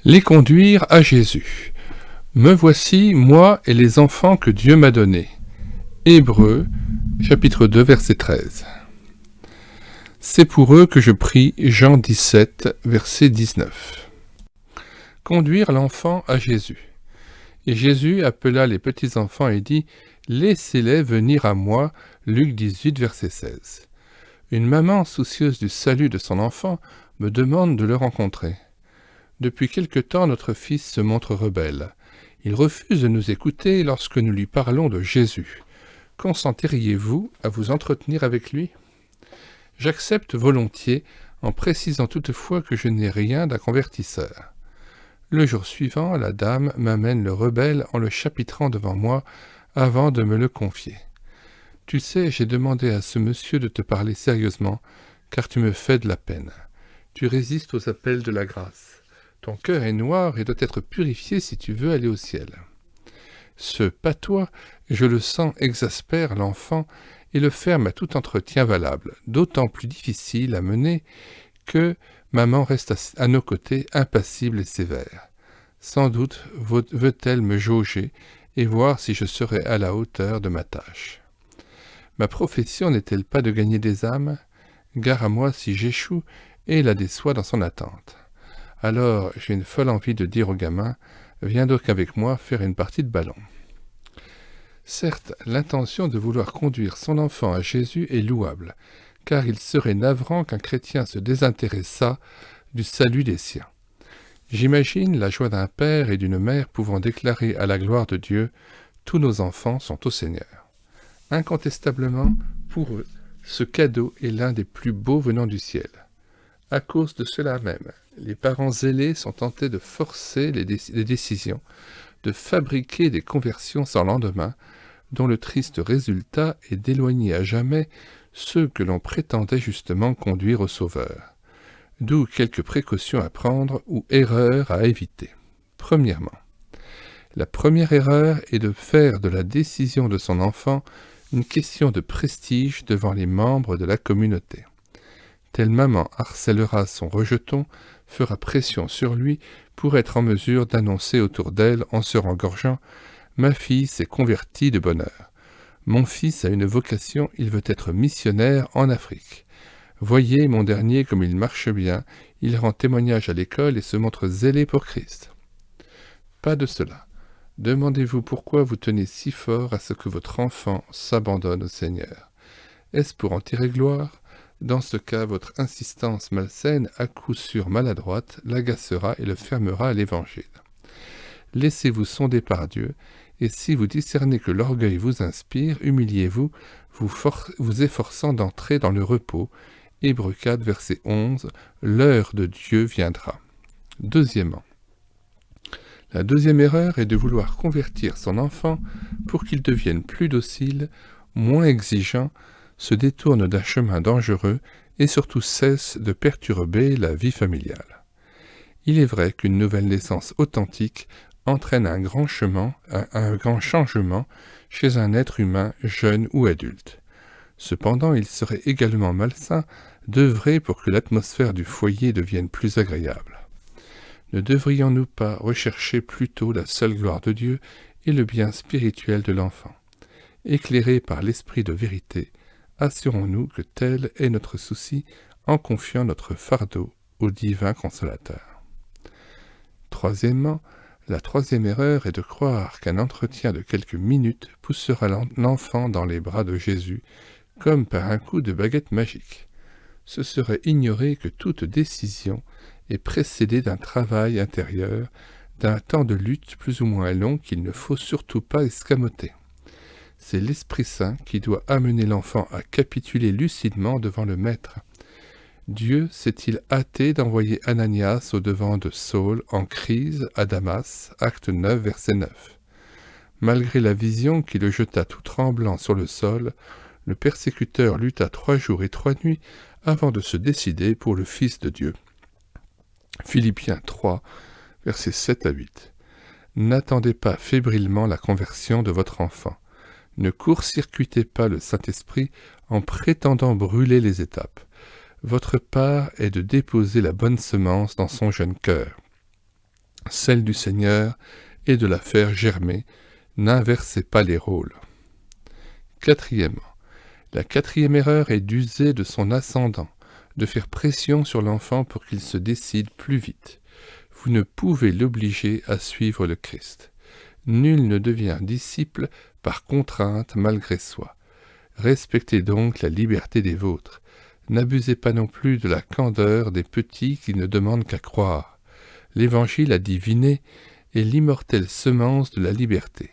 Les conduire à Jésus. Me voici, moi et les enfants que Dieu m'a donnés. Hébreux, chapitre 2, verset 13. C'est pour eux que je prie, Jean 17, verset 19. Conduire l'enfant à Jésus. Et Jésus appela les petits-enfants et dit « Laissez-les venir à moi » Luc 18, verset 16. Une maman soucieuse du salut de son enfant me demande de le rencontrer. Depuis quelque temps, notre fils se montre rebelle. Il refuse de nous écouter lorsque nous lui parlons de Jésus. Consentiriez-vous à vous entretenir avec lui ? J'accepte volontiers, en précisant toutefois que je n'ai rien d'un convertisseur. Le jour suivant, la dame m'amène le rebelle en le chapitrant devant moi avant de me le confier. « Tu sais, j'ai demandé à ce monsieur de te parler sérieusement, car tu me fais de la peine. Tu résistes aux appels de la grâce. Ton cœur est noir et doit être purifié si tu veux aller au ciel. » Ce patois, je le sens, exaspère l'enfant et le ferme à tout entretien valable, d'autant plus difficile à mener que maman reste à nos côtés, impassible et sévère. Sans doute veut-elle me jauger et voir si je serai à la hauteur de ma tâche. Ma profession n'est-elle pas de gagner des âmes ? Gare à moi si j'échoue et la déçois dans son attente. Alors j'ai une folle envie de dire au gamin « Viens donc avec moi faire une partie de ballon ». Certes, l'intention de vouloir conduire son enfant à Jésus est louable, car il serait navrant qu'un chrétien se désintéressât du salut des siens. J'imagine la joie d'un père et d'une mère pouvant déclarer à la gloire de Dieu « Tous nos enfants sont au Seigneur ». Incontestablement, pour eux, ce cadeau est l'un des plus beaux venant du ciel. À cause de cela même, les parents zélés sont tentés de forcer les décisions, de fabriquer des conversions sans lendemain, dont le triste résultat est d'éloigner à jamais ceux que l'on prétendait justement conduire au Sauveur. D'où quelques précautions à prendre ou erreurs à éviter. Premièrement, la première erreur est de faire de la décision de son enfant une question de prestige devant les membres de la communauté. Telle maman harcèlera son rejeton, fera pression sur lui pour être en mesure d'annoncer autour d'elle en se rengorgeant « Ma fille s'est convertie de bonne heure. Mon fils a une vocation, il veut être missionnaire en Afrique. Voyez mon dernier comme il marche bien, il rend témoignage à l'école et se montre zélé pour Christ. » Pas de cela. Demandez-vous pourquoi vous tenez si fort à ce que votre enfant s'abandonne au Seigneur. Est-ce pour en tirer gloire ? Dans ce cas, votre insistance malsaine, à coup sûr maladroite, l'agacera et le fermera à l'Évangile. Laissez-vous sonder par Dieu, et si vous discernez que l'orgueil vous inspire, humiliez-vous, vous efforçant d'entrer dans le repos. Hébreux 4, verset 11, l'heure de Dieu viendra. Deuxièmement, la deuxième erreur est de vouloir convertir son enfant pour qu'il devienne plus docile, moins exigeant, se détourne d'un chemin dangereux et surtout cesse de perturber la vie familiale. Il est vrai qu'une nouvelle naissance authentique entraîne un grand changement chez un être humain jeune ou adulte. Cependant, il serait également malsain d'œuvrer pour que l'atmosphère du foyer devienne plus agréable. Ne devrions-nous pas rechercher plutôt la seule gloire de Dieu et le bien spirituel de l'enfant ? Éclairés par l'esprit de vérité, assurons-nous que tel est notre souci en confiant notre fardeau au divin consolateur. Troisièmement, la troisième erreur est de croire qu'un entretien de quelques minutes poussera l'enfant dans les bras de Jésus, comme par un coup de baguette magique. Ce serait ignorer que toute décision est précédée d'un travail intérieur, d'un temps de lutte plus ou moins long qu'il ne faut surtout pas escamoter. C'est l'Esprit Saint qui doit amener l'enfant à capituler lucidement devant le Maître. Dieu s'est-il hâté d'envoyer Ananias au-devant de Saul en crise à Damas, acte 9, verset 9. Malgré la vision qui le jeta tout tremblant sur le sol, le persécuteur lutta 3 jours et 3 nuits avant de se décider pour le Fils de Dieu. Philippiens 3, versets 7 à 8. N'attendez pas fébrilement la conversion de votre enfant. Ne court-circuitez pas le Saint-Esprit en prétendant brûler les étapes. Votre part est de déposer la bonne semence dans son jeune cœur. celle du Seigneur est de la faire germer. N'inversez pas les rôles. Quatrièmement, la quatrième erreur est d'user de son ascendant, de faire pression sur l'enfant pour qu'il se décide plus vite. Vous ne pouvez l'obliger à suivre le Christ. Nul ne devient disciple par contrainte malgré soi. Respectez donc la liberté des vôtres. N'abusez pas non plus de la candeur des petits qui ne demandent qu'à croire. L'Évangile a diviné est l'immortelle semence de la liberté.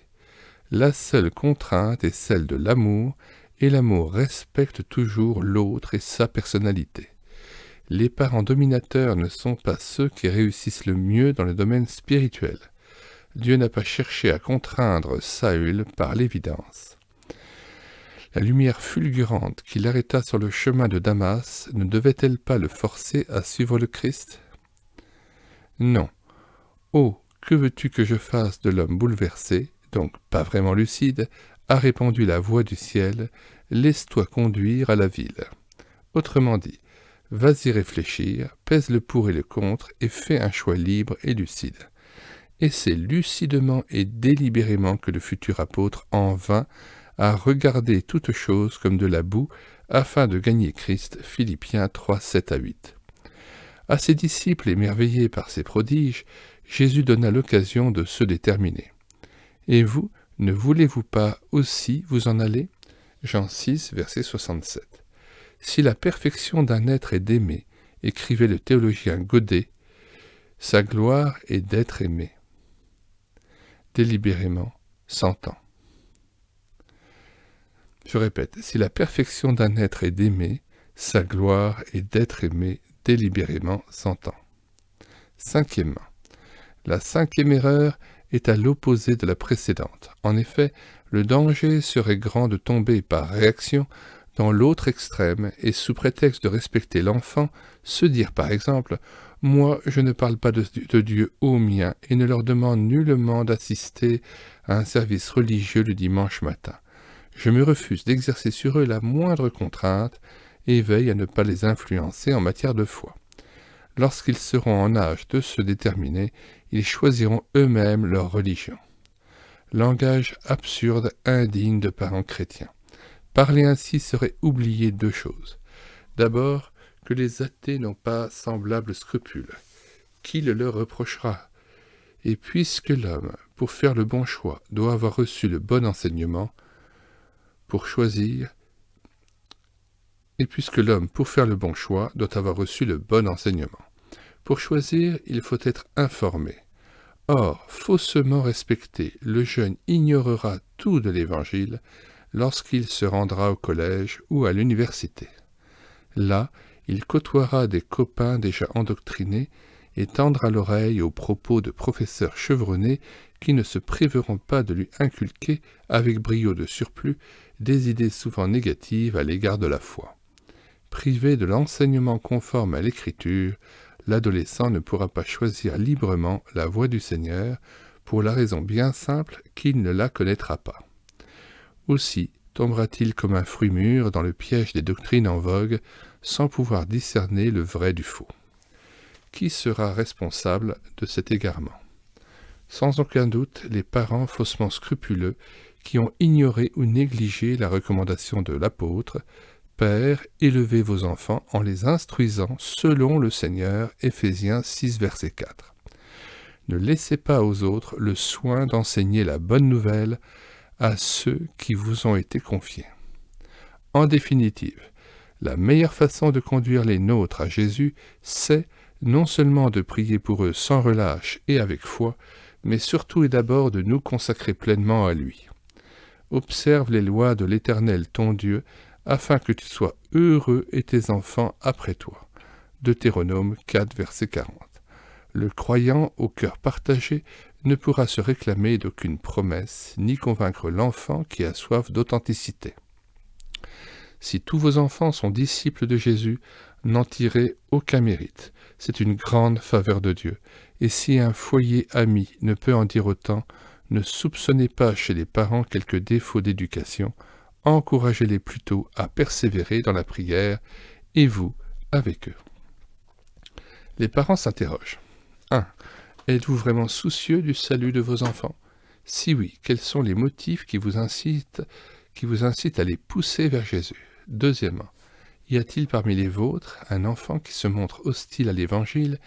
La seule contrainte est celle de l'amour, et l'amour respecte toujours l'autre et sa personnalité. Les parents dominateurs ne sont pas ceux qui réussissent le mieux dans le domaine spirituel. Dieu n'a pas cherché à contraindre Saül par l'évidence. La lumière fulgurante qui l'arrêta sur le chemin de Damas ne devait-elle pas le forcer à suivre le Christ? Non. Oh, que veux-tu que je fasse de l'homme bouleversé, donc pas vraiment lucide, a répandu la voix du ciel, laisse-toi conduire à la ville. Autrement dit, vas-y réfléchir, pèse le pour et le contre et fais un choix libre et lucide. Et c'est lucidement et délibérément que le futur apôtre en vint à regarder toute chose comme de la boue afin de gagner Christ. Philippiens 3, 7 à 8. À ses disciples émerveillés par ces prodiges, Jésus donna l'occasion de se déterminer. Et vous, ne voulez-vous pas aussi vous en aller? Jean 6, verset 67. Si la perfection d'un être est d'aimer, écrivait le théologien Godet, sa gloire est d'être aimé. Délibérément, s'entend. Je répète, si la perfection d'un être est d'aimer, sa gloire est d'être aimé, délibérément s'entend. Cinquièmement, la cinquième erreur est à l'opposé de la précédente. En effet, le danger serait grand de tomber par réaction dans l'autre extrême et sous prétexte de respecter l'enfant, se dire par exemple « Moi, je ne parle pas de Dieu aux miens et ne leur demande nullement d'assister à un service religieux le dimanche matin. Je me refuse d'exercer sur eux la moindre contrainte et veille à ne pas les influencer en matière de foi. Lorsqu'ils seront en âge de se déterminer, ils choisiront eux-mêmes leur religion. » Langage absurde, indigne de parents chrétiens. Parler ainsi serait oublier deux choses. D'abord, que les athées n'ont pas semblable scrupule. Qui le leur reprochera? Et puisque l'homme, pour faire le bon choix, doit avoir reçu le bon enseignement, pour choisir, il faut être informé. Or, faussement respecté, le jeune ignorera tout de l'Évangile lorsqu'il se rendra au collège ou à l'université. Là, il côtoiera des copains déjà endoctrinés et tendra l'oreille aux propos de professeurs chevronnés qui ne se priveront pas de lui inculquer, avec brio de surplus, des idées souvent négatives à l'égard de la foi. Privé de l'enseignement conforme à l'Écriture, l'adolescent ne pourra pas choisir librement la voie du Seigneur, pour la raison bien simple qu'il ne la connaîtra pas. Aussi tombera-t-il comme un fruit mûr dans le piège des doctrines en vogue, sans pouvoir discerner le vrai du faux. Qui sera responsable de cet égarement? Sans aucun doute, les parents faussement scrupuleux qui ont ignoré ou négligé la recommandation de l'apôtre. Pères, élevez vos enfants en les instruisant selon le Seigneur. Éphésiens 6, verset 4. Ne laissez pas aux autres le soin d'enseigner la bonne nouvelle à ceux qui vous ont été confiés. En définitive, la meilleure façon de conduire les nôtres à Jésus, c'est non seulement de prier pour eux sans relâche et avec foi, mais surtout et d'abord de nous consacrer pleinement à lui. Observe les lois de l'Éternel ton Dieu, afin que tu sois heureux et tes enfants après toi. Deutéronome 4, verset 40. Le croyant au cœur partagé ne pourra se réclamer d'aucune promesse, ni convaincre l'enfant qui a soif d'authenticité. Si tous vos enfants sont disciples de Jésus, n'en tirez aucun mérite. C'est une grande faveur de Dieu. Et si un foyer ami ne peut en dire autant, ne soupçonnez pas chez les parents quelques défauts d'éducation, encouragez-les plutôt à persévérer dans la prière, et vous avec eux. Les parents s'interrogent. 1. Êtes-vous vraiment soucieux du salut de vos enfants? Si oui, quels sont les motifs qui vous incitent à les pousser vers Jésus? Deuxièmement, y a-t-il parmi les vôtres un enfant qui se montre hostile à l'Évangile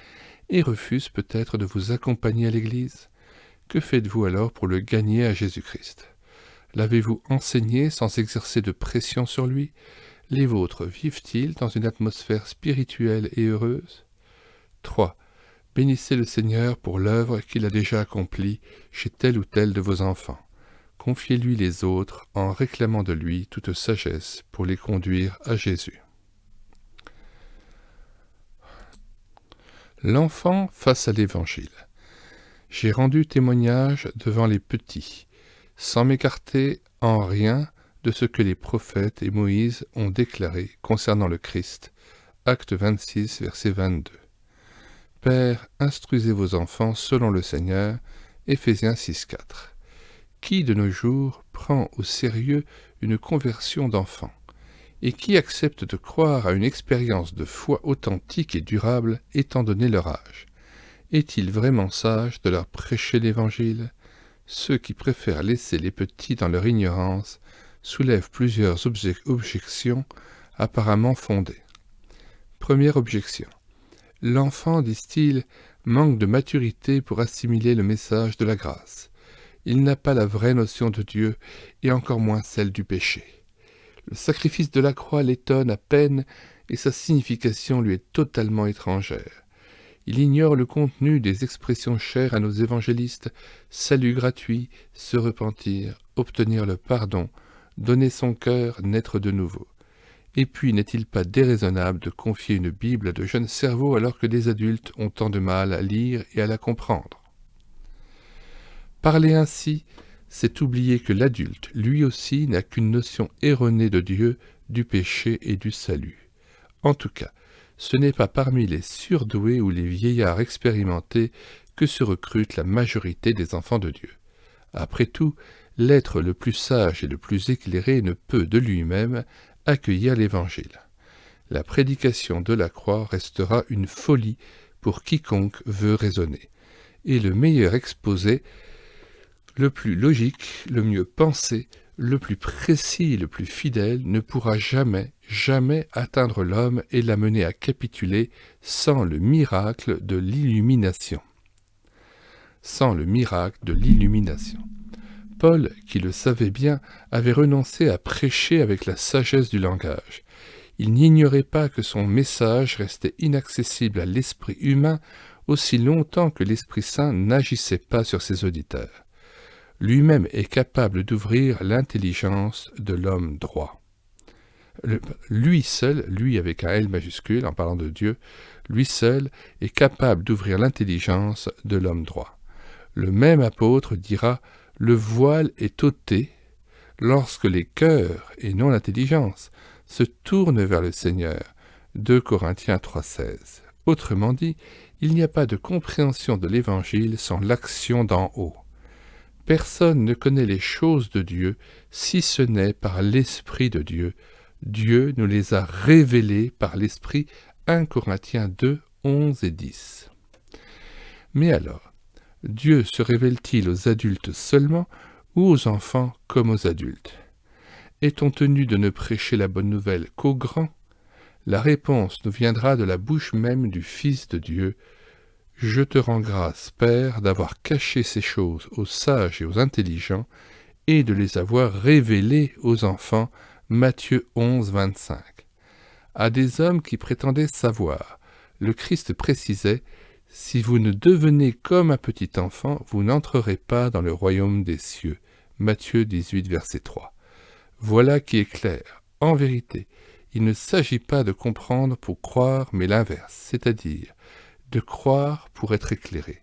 et refuse peut-être de vous accompagner à l'Église? Que faites-vous alors pour le gagner à Jésus-Christ? L'avez-vous enseigné sans exercer de pression sur lui? Les vôtres vivent-ils dans une atmosphère spirituelle et heureuse? 3. Bénissez le Seigneur pour l'œuvre qu'il a déjà accomplie chez tel ou tel de vos enfants. Confiez-lui les autres en réclamant de lui toute sagesse pour les conduire à Jésus. L'enfant face à l'Évangile. J'ai rendu témoignage devant les petits, sans m'écarter en rien de ce que les prophètes et Moïse ont déclaré concernant le Christ. Acte 26, verset 22. Père, instruisez vos enfants selon le Seigneur. Éphésiens 6,4. Qui de nos jours prend au sérieux une conversion d'enfant? Et qui accepte de croire à une expérience de foi authentique et durable étant donné leur âge? Est-il vraiment sage de leur prêcher l'Évangile? Ceux qui préfèrent laisser les petits dans leur ignorance soulèvent plusieurs objections apparemment fondées. Première objection. L'enfant, disent-ils, manque de maturité pour assimiler le message de la grâce. Il n'a pas la vraie notion de Dieu et encore moins celle du péché. Le sacrifice de la croix l'étonne à peine et sa signification lui est totalement étrangère. Il ignore le contenu des expressions chères à nos évangélistes, salut gratuit, se repentir, obtenir le pardon, donner son cœur, naître de nouveau. Et puis, n'est-il pas déraisonnable de confier une Bible à de jeunes cerveaux alors que des adultes ont tant de mal à lire et à la comprendre? Parler ainsi, c'est oublier que l'adulte, lui aussi, n'a qu'une notion erronée de Dieu, du péché et du salut. En tout cas, ce n'est pas parmi les surdoués ou les vieillards expérimentés que se recrute la majorité des enfants de Dieu. Après tout, l'être le plus sage et le plus éclairé ne peut de lui-même accueillir l'Évangile. La prédication de la croix restera une folie pour quiconque veut raisonner, et le meilleur exposé, le plus logique, le mieux pensé, le plus précis et le plus fidèle ne pourra jamais atteindre l'homme et l'amener à capituler sans le miracle de l'illumination. Paul, qui le savait bien, avait renoncé à prêcher avec la sagesse du langage. Il n'ignorait pas que son message restait inaccessible à l'esprit humain aussi longtemps que l'Esprit Saint n'agissait pas sur ses auditeurs. Lui-même est capable d'ouvrir l'intelligence de l'homme droit. Lui seul, lui avec un L majuscule en parlant de Dieu, lui seul est capable d'ouvrir l'intelligence de l'homme droit. Le même apôtre dira « Le voile est ôté lorsque les cœurs, et non l'intelligence, se tournent vers le Seigneur. » 2 Corinthiens 3,16. Autrement dit, il n'y a pas de compréhension de l'Évangile sans l'action d'en haut. Personne ne connaît les choses de Dieu si ce n'est par l'Esprit de Dieu. Dieu nous les a révélées par l'Esprit. 1 Corinthiens 2, 11 et 10. Mais alors, Dieu se révèle-t-il aux adultes seulement ou aux enfants comme aux adultes? Est-on tenu de ne prêcher la bonne nouvelle qu'aux grands? La réponse nous viendra de la bouche même du Fils de Dieu. « Je te rends grâce, Père, d'avoir caché ces choses aux sages et aux intelligents et de les avoir révélées aux enfants. » Matthieu 11, 25. À des hommes qui prétendaient savoir, le Christ précisait « Si vous ne devenez comme un petit enfant, vous n'entrerez pas dans le royaume des cieux. » Matthieu 18, verset 3. Voilà qui est clair. En vérité, il ne s'agit pas de comprendre pour croire, mais l'inverse, c'est-à-dire de croire pour être éclairé.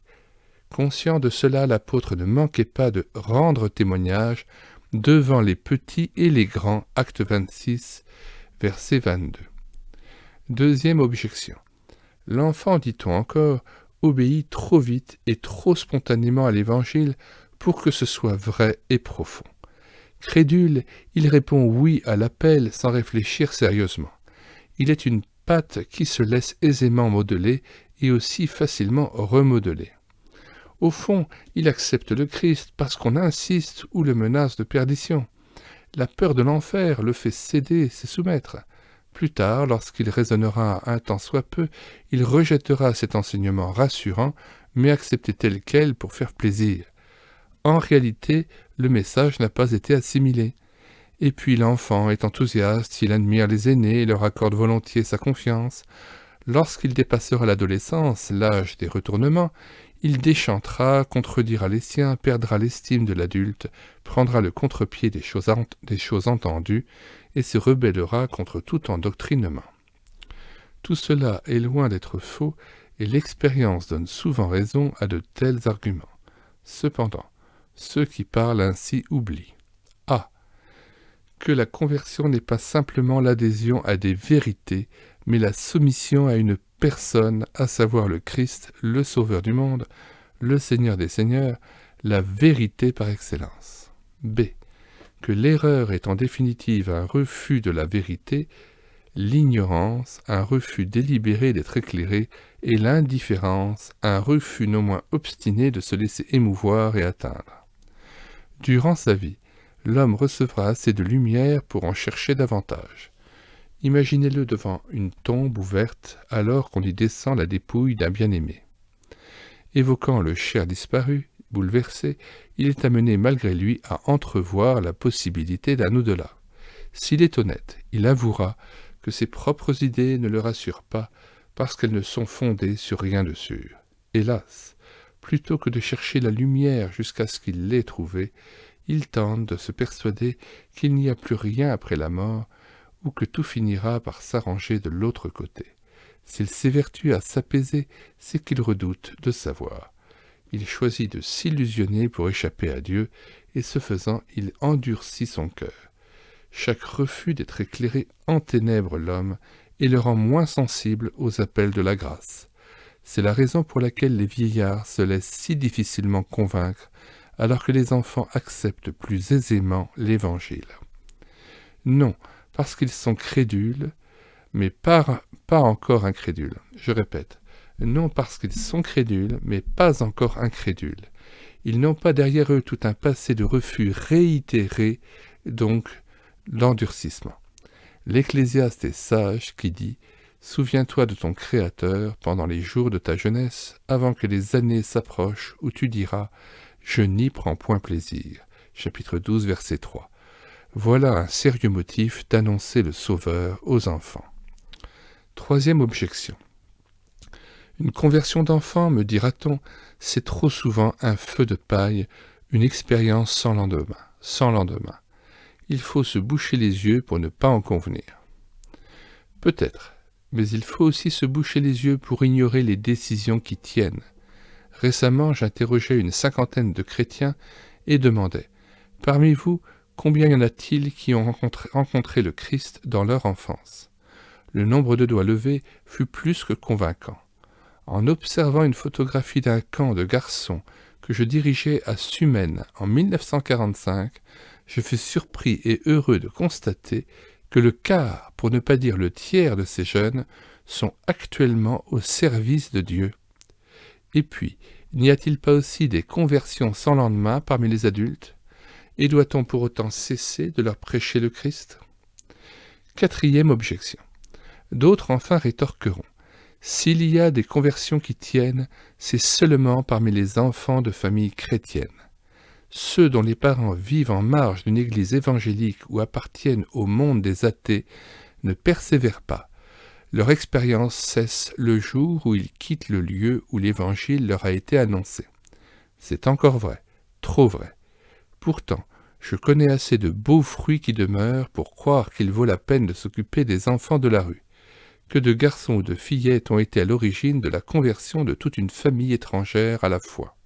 Conscient de cela, l'apôtre ne manquait pas de rendre témoignage devant les petits et les grands, acte 26, verset 22. Deuxième objection. L'enfant, dit-on encore, obéit trop vite et trop spontanément à l'Évangile pour que ce soit vrai et profond. Crédule, il répond oui à l'appel sans réfléchir sérieusement. Il est une pâte qui se laisse aisément modeler et aussi facilement remodeler. Au fond, il accepte le Christ parce qu'on insiste ou le menace de perdition. La peur de l'enfer le fait céder et se soumettre. Plus tard, lorsqu'il raisonnera un tant soit peu, il rejettera cet enseignement rassurant, mais accepté tel quel pour faire plaisir. En réalité, le message n'a pas été assimilé. Et puis l'enfant est enthousiaste, il admire les aînés et leur accorde volontiers sa confiance. Lorsqu'il dépassera l'adolescence, l'âge des retournements, il déchantera, contredira les siens, perdra l'estime de l'adulte, prendra le contre-pied des choses entendues et se rebellera contre tout endoctrinement. Tout cela est loin d'être faux et l'expérience donne souvent raison à de tels arguments. Cependant, ceux qui parlent ainsi oublient a. Que la conversion n'est pas simplement l'adhésion à des vérités, mais la soumission à une personne, à savoir le Christ, le Sauveur du monde, le Seigneur des Seigneurs, la vérité par excellence. B. Que l'erreur est en définitive un refus de la vérité, l'ignorance, un refus délibéré d'être éclairé, et l'indifférence, un refus non moins obstiné de se laisser émouvoir et atteindre. Durant sa vie, l'homme recevra assez de lumière pour en chercher davantage. Imaginez-le devant une tombe ouverte alors qu'on y descend la dépouille d'un bien-aimé. Évoquant le cher disparu, bouleversé, il est amené malgré lui à entrevoir la possibilité d'un au-delà. S'il est honnête, il avouera que ses propres idées ne le rassurent pas parce qu'elles ne sont fondées sur rien de sûr. Hélas, plutôt que de chercher la lumière jusqu'à ce qu'il l'ait trouvée, il tente de se persuader qu'il n'y a plus rien après la mort ou que tout finira par s'arranger de l'autre côté. S'il s'évertue à s'apaiser, c'est qu'il redoute de savoir. Il choisit de s'illusionner pour échapper à Dieu, et ce faisant, il endurcit son cœur. Chaque refus d'être éclairé enténèbre l'homme et le rend moins sensible aux appels de la grâce. C'est la raison pour laquelle les vieillards se laissent si difficilement convaincre, alors que les enfants acceptent plus aisément l'Évangile. Non, parce qu'ils sont crédules, mais pas encore incrédules. Je répète, non parce qu'ils sont crédules, mais pas encore incrédules. Ils n'ont pas derrière eux tout un passé de refus réitéré, donc l'endurcissement. L'Ecclésiaste est sage qui dit « Souviens-toi de ton Créateur pendant les jours de ta jeunesse, avant que les années s'approchent où tu diras « Je n'y prends point plaisir ». Chapitre 12, verset 3. Voilà un sérieux motif d'annoncer le Sauveur aux enfants. Troisième objection. Une conversion d'enfant, me dira-t-on, c'est trop souvent un feu de paille, une expérience sans lendemain. Il faut se boucher les yeux pour ne pas en convenir. Peut-être, mais il faut aussi se boucher les yeux pour ignorer les décisions qui tiennent. Récemment, j'interrogeais une 50aine de chrétiens et demandais « Parmi vous, combien y en a-t-il qui ont rencontré le Christ dans leur enfance ?» Le nombre de doigts levés fut plus que convaincant. En observant une photographie d'un camp de garçons que je dirigeais à Sumène en 1945, je fus surpris et heureux de constater que le quart, pour ne pas dire le tiers de ces jeunes, sont actuellement au service de Dieu. Et puis, n'y a-t-il pas aussi des conversions sans lendemain parmi les adultes? Et doit-on pour autant cesser de leur prêcher le Christ? Quatrième objection. D'autres enfin rétorqueront. S'il y a des conversions qui tiennent, c'est seulement parmi les enfants de familles chrétiennes. Ceux dont les parents vivent en marge d'une église évangélique ou appartiennent au monde des athées ne persévèrent pas. Leur expérience cesse le jour où ils quittent le lieu où l'évangile leur a été annoncé. C'est encore vrai, trop vrai. Pourtant, je connais assez de beaux fruits qui demeurent pour croire qu'il vaut la peine de s'occuper des enfants de la rue. Que de garçons ou de fillettes ont été à l'origine de la conversion de toute une famille étrangère à la foi.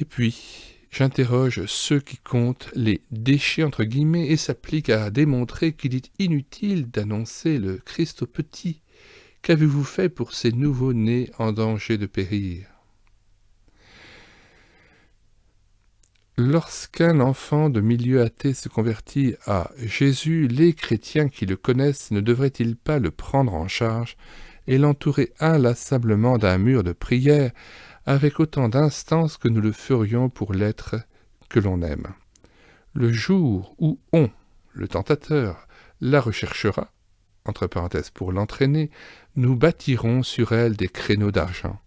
Et puis, j'interroge ceux qui comptent les déchets entre guillemets et s'appliquent à démontrer qu'il est inutile d'annoncer le Christ aux petits. Qu'avez-vous fait pour ces nouveaux-nés en danger de périr? Lorsqu'un enfant de milieu athée se convertit à Jésus, les chrétiens qui le connaissent ne devraient-ils pas le prendre en charge et l'entourer inlassablement d'un mur de prière avec autant d'instance que nous le ferions pour l'être que l'on aime. Le jour où on, le tentateur, la recherchera, entre parenthèses pour l'entraîner, nous bâtirons sur elle des créneaux d'argent.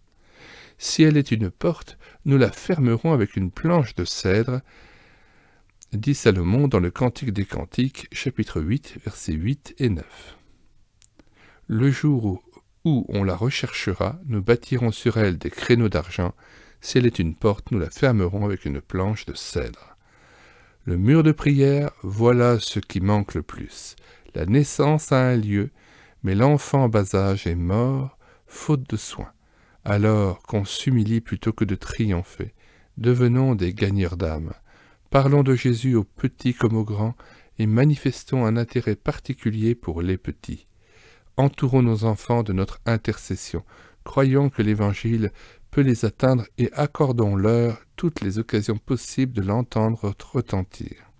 Si elle est une porte, nous la fermerons avec une planche de cèdre, dit Salomon dans le Cantique des Cantiques, chapitre 8, versets 8 et 9. Le jour où on la recherchera, nous bâtirons sur elle des créneaux d'argent. Si elle est une porte, nous la fermerons avec une planche de cèdre. Le mur de prière, voilà ce qui manque le plus. La naissance a un lieu, mais l'enfant en bas âge est mort, faute de soins. Alors qu'on s'humilie plutôt que de triompher, devenons des gagneurs d'âme. Parlons de Jésus aux petits comme aux grands et manifestons un intérêt particulier pour les petits. Entourons nos enfants de notre intercession. Croyons que l'Évangile peut les atteindre et accordons-leur toutes les occasions possibles de l'entendre retentir.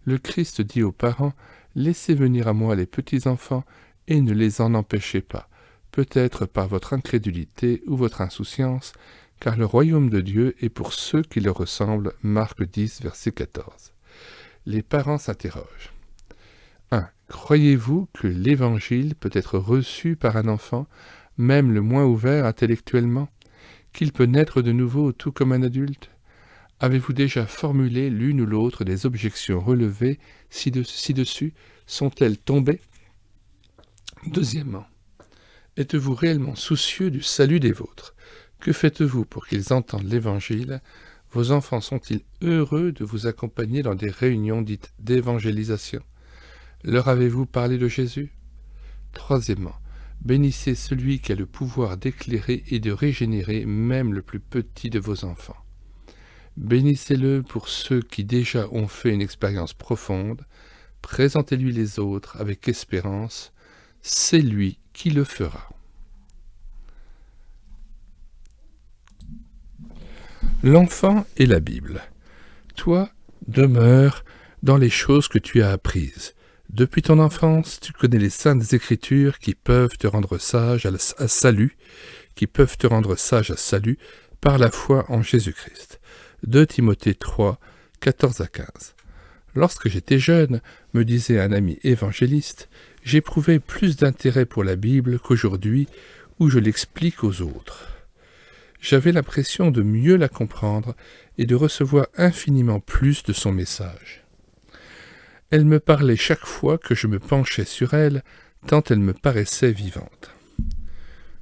Le Christ dit aux parents, « Laissez venir à moi les petits-enfants et ne les en empêchez pas, peut-être par votre incrédulité ou votre insouciance, car le royaume de Dieu est pour ceux qui le ressemblent. » Marc 10, verset 14. Les parents s'interrogent. 1. Croyez-vous que l'Évangile peut être reçu par un enfant, même le moins ouvert intellectuellement, qu'il peut naître de nouveau tout comme un adulte? Avez-vous déjà formulé l'une ou l'autre des objections relevées ci-dessus? Sont-elles tombées? Deuxièmement, êtes-vous réellement soucieux du salut des vôtres? Que faites-vous pour qu'ils entendent l'Évangile? Vos enfants sont-ils heureux de vous accompagner dans des réunions dites d'évangélisation? Leur avez-vous parlé de Jésus? Troisièmement, bénissez celui qui a le pouvoir d'éclairer et de régénérer même le plus petit de vos enfants. Bénissez-le pour ceux qui déjà ont fait une expérience profonde. Présentez-lui les autres avec espérance. C'est lui qui le fera. L'enfant et la Bible. Toi, demeure dans les choses que tu as apprises. Depuis ton enfance, tu connais les saintes écritures qui peuvent te rendre sage à salut, par la foi en Jésus-Christ. 2 Timothée 3, 14 à 15. Lorsque j'étais jeune, me disait un ami évangéliste, j'éprouvais plus d'intérêt pour la Bible qu'aujourd'hui où je l'explique aux autres. J'avais l'impression de mieux la comprendre et de recevoir infiniment plus de son message. Elle me parlait chaque fois que je me penchais sur elle, tant elle me paraissait vivante.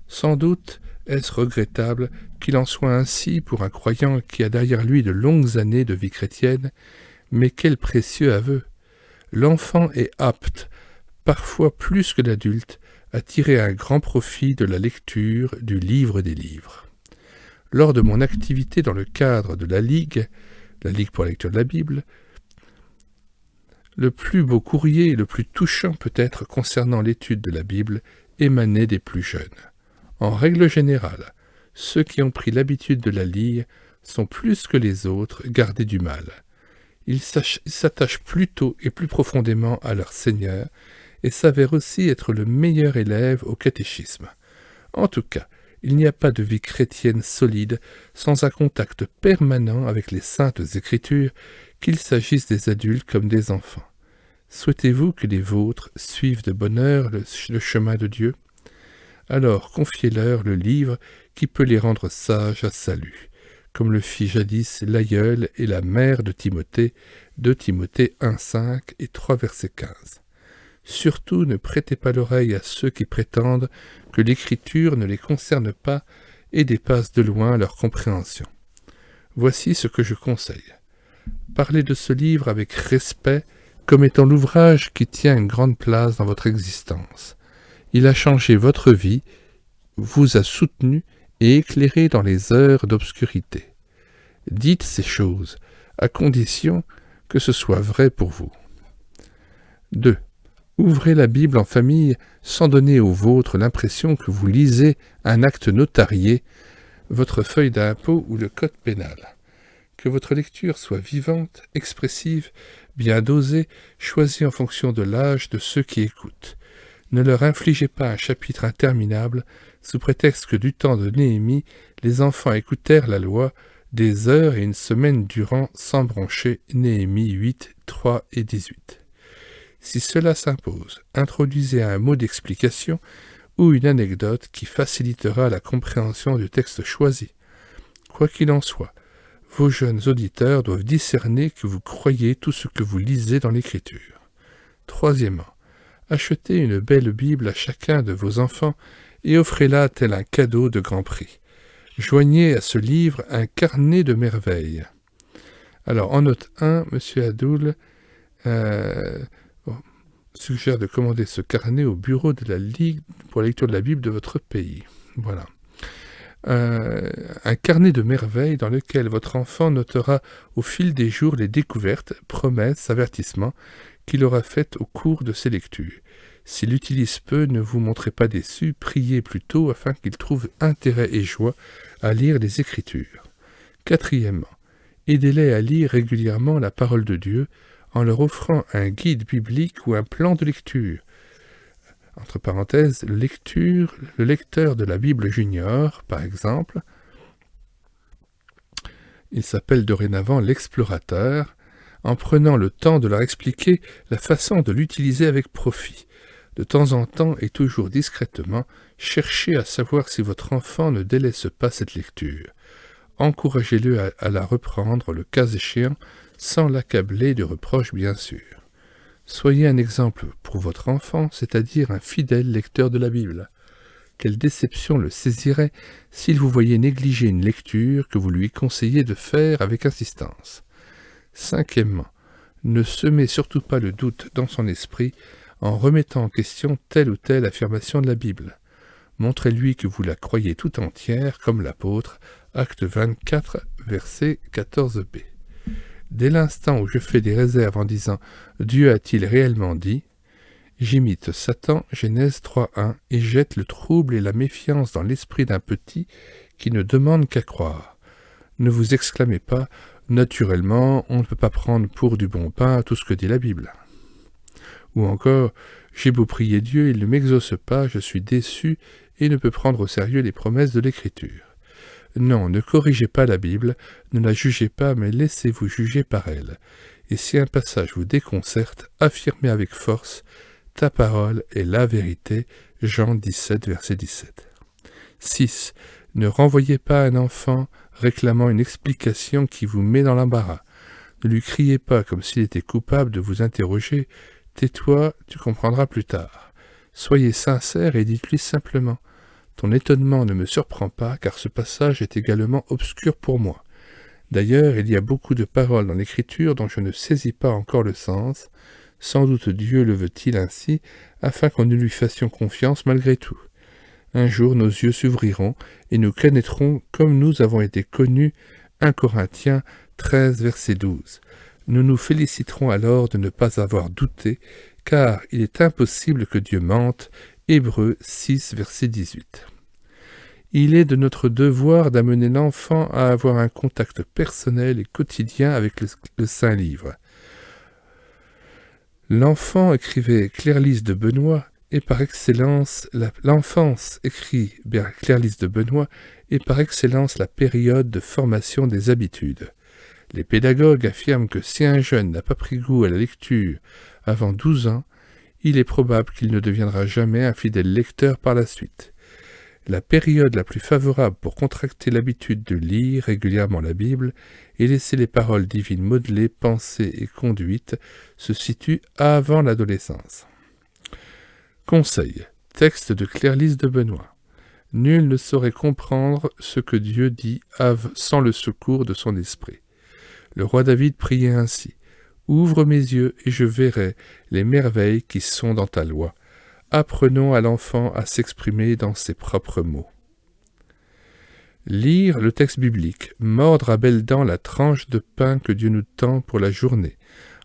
Sans doute est-ce regrettable qu'il en soit ainsi pour un croyant qui a derrière lui de longues années de vie chrétienne, mais quel précieux aveu! L'enfant est apte, parfois plus que l'adulte, à tirer un grand profit de la lecture du livre des livres. Lors de mon activité dans le cadre de la Ligue pour la lecture de la Bible, le plus beau courrier et le plus touchant peut-être concernant l'étude de la Bible émanait des plus jeunes. En règle générale, ceux qui ont pris l'habitude de la lire sont plus que les autres gardés du mal. Ils s'attachent plus tôt et plus profondément à leur Seigneur et s'avèrent aussi être le meilleur élève au catéchisme. En tout cas, il n'y a pas de vie chrétienne solide sans un contact permanent avec les saintes écritures, qu'il s'agisse des adultes comme des enfants. Souhaitez-vous que les vôtres suivent de bonne heure le chemin de Dieu? Alors confiez-leur le livre qui peut les rendre sages à salut, comme le fit jadis l'aïeul et la mère de Timothée, 2 Timothée 1, 5 et 3 verset 15. Surtout ne prêtez pas l'oreille à ceux qui prétendent que l'Écriture ne les concerne pas et dépasse de loin leur compréhension. Voici ce que je conseille. Parlez de ce livre avec respect comme étant l'ouvrage qui tient une grande place dans votre existence. Il a changé votre vie, vous a soutenu et éclairé dans les heures d'obscurité. Dites ces choses, à condition que ce soit vrai pour vous. 2. Ouvrez la Bible en famille sans donner aux vôtres l'impression que vous lisez un acte notarié, votre feuille d'impôt ou le code pénal. Que votre lecture soit vivante, expressive, bien dosée, choisie en fonction de l'âge de ceux qui écoutent. Ne leur infligez pas un chapitre interminable, sous prétexte que du temps de Néhémie, les enfants écoutèrent la loi des heures et une semaine durant sans broncher. Néhémie 8, 3 et 18. Si cela s'impose, introduisez un mot d'explication ou une anecdote qui facilitera la compréhension du texte choisi. Quoi qu'il en soit, vos jeunes auditeurs doivent discerner que vous croyez tout ce que vous lisez dans l'Écriture. Troisièmement, achetez une belle Bible à chacun de vos enfants et offrez-la tel un cadeau de grand prix. Joignez à ce livre un carnet de merveilles. Alors, en note 1, M. Adoul suggère de commander ce carnet au bureau de la Ligue pour la lecture de la Bible de votre pays. Voilà. Un carnet de merveilles dans lequel votre enfant notera au fil des jours les découvertes, promesses, avertissements qu'il aura faites au cours de ses lectures. S'il utilise peu, ne vous montrez pas déçu, priez plutôt afin qu'il trouve intérêt et joie à lire les Écritures. Quatrièmement, aidez-les à lire régulièrement la parole de Dieu en leur offrant un guide biblique ou un plan de lecture. Entre parenthèses, le lecteur de la Bible junior, par exemple, il s'appelle dorénavant l'explorateur, en prenant le temps de leur expliquer la façon de l'utiliser avec profit. De temps en temps et toujours discrètement, cherchez à savoir si votre enfant ne délaisse pas cette lecture. Encouragez-le à la reprendre le cas échéant, sans l'accabler de reproches bien sûr. Soyez un exemple pour votre enfant, c'est-à-dire un fidèle lecteur de la Bible. Quelle déception le saisirait s'il vous voyait négliger une lecture que vous lui conseillez de faire avec insistance. Cinquièmement, ne semez surtout pas le doute dans son esprit en remettant en question telle ou telle affirmation de la Bible. Montrez-lui que vous la croyez tout entière, comme l'apôtre, acte 24, verset 14b. Dès l'instant où je fais des réserves en disant « Dieu a-t-il réellement dit ?» j'imite Satan, Genèse 3.1, et jette le trouble et la méfiance dans l'esprit d'un petit qui ne demande qu'à croire. Ne vous exclamez pas « Naturellement, on ne peut pas prendre pour du bon pain tout ce que dit la Bible. » Ou encore « J'ai beau prier Dieu, il ne m'exauce pas, je suis déçu et ne peux prendre au sérieux les promesses de l'Écriture. » Non, ne corrigez pas la Bible, ne la jugez pas, mais laissez-vous juger par elle. Et si un passage vous déconcerte, affirmez avec force « Ta parole est la vérité » Jean 17, verset 17. 6. Ne renvoyez pas un enfant réclamant une explication qui vous met dans l'embarras. Ne lui criez pas comme s'il était coupable de vous interroger « Tais-toi, tu comprendras plus tard ». Soyez sincère et dites-lui simplement « Ton étonnement ne me surprend pas, car ce passage est également obscur pour moi. D'ailleurs, il y a beaucoup de paroles dans l'Écriture dont je ne saisis pas encore le sens. Sans doute Dieu le veut-il ainsi, afin que nous lui fassions confiance malgré tout. Un jour, nos yeux s'ouvriront, et nous connaîtrons comme nous avons été connus. 1 Corinthiens 13, verset 12. Nous nous féliciterons alors de ne pas avoir douté, car il est impossible que Dieu mente. Hébreux 6, verset 18. Il est de notre devoir d'amener l'enfant à avoir un contact personnel et quotidien avec le Saint-Livre. L'enfant, écrivait Claire-Lise de Benoît, est par excellence l'enfance, écrit Claire-Lise de Benoît, est par excellence la période de formation des habitudes. Les pédagogues affirment que si un jeune n'a pas pris goût à la lecture avant 12 ans, il est probable qu'il ne deviendra jamais un fidèle lecteur par la suite. La période la plus favorable pour contracter l'habitude de lire régulièrement la Bible et laisser les paroles divines modelées, pensées et conduites se situe avant l'adolescence. Conseil. Texte de Claire-Lise de Benoît. Nul ne saurait comprendre ce que Dieu dit sans le secours de son esprit. Le roi David priait ainsi. Ouvre mes yeux et je verrai les merveilles qui sont dans ta loi. Apprenons à l'enfant à s'exprimer dans ses propres mots. Lire le texte biblique, mordre à belles dents la tranche de pain que Dieu nous tend pour la journée.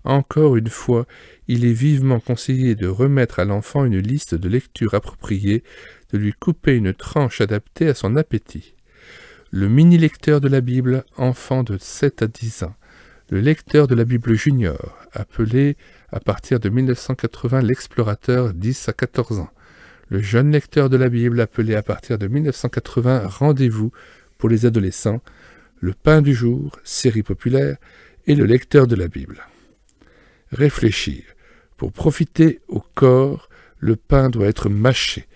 Encore une fois, il est vivement conseillé de remettre à l'enfant une liste de lectures appropriées, de lui couper une tranche adaptée à son appétit. Le mini-lecteur de la Bible, enfant de 7 à 10 ans. Le lecteur de la Bible junior, appelé à partir de 1980 l'explorateur 10 à 14 ans. le jeune lecteur de la Bible appelé à partir de 1980 Rendez-vous pour les adolescents, le pain du jour, série populaire, et le lecteur de la Bible. Réfléchir. Pour profiter au corps, le pain doit être mâché.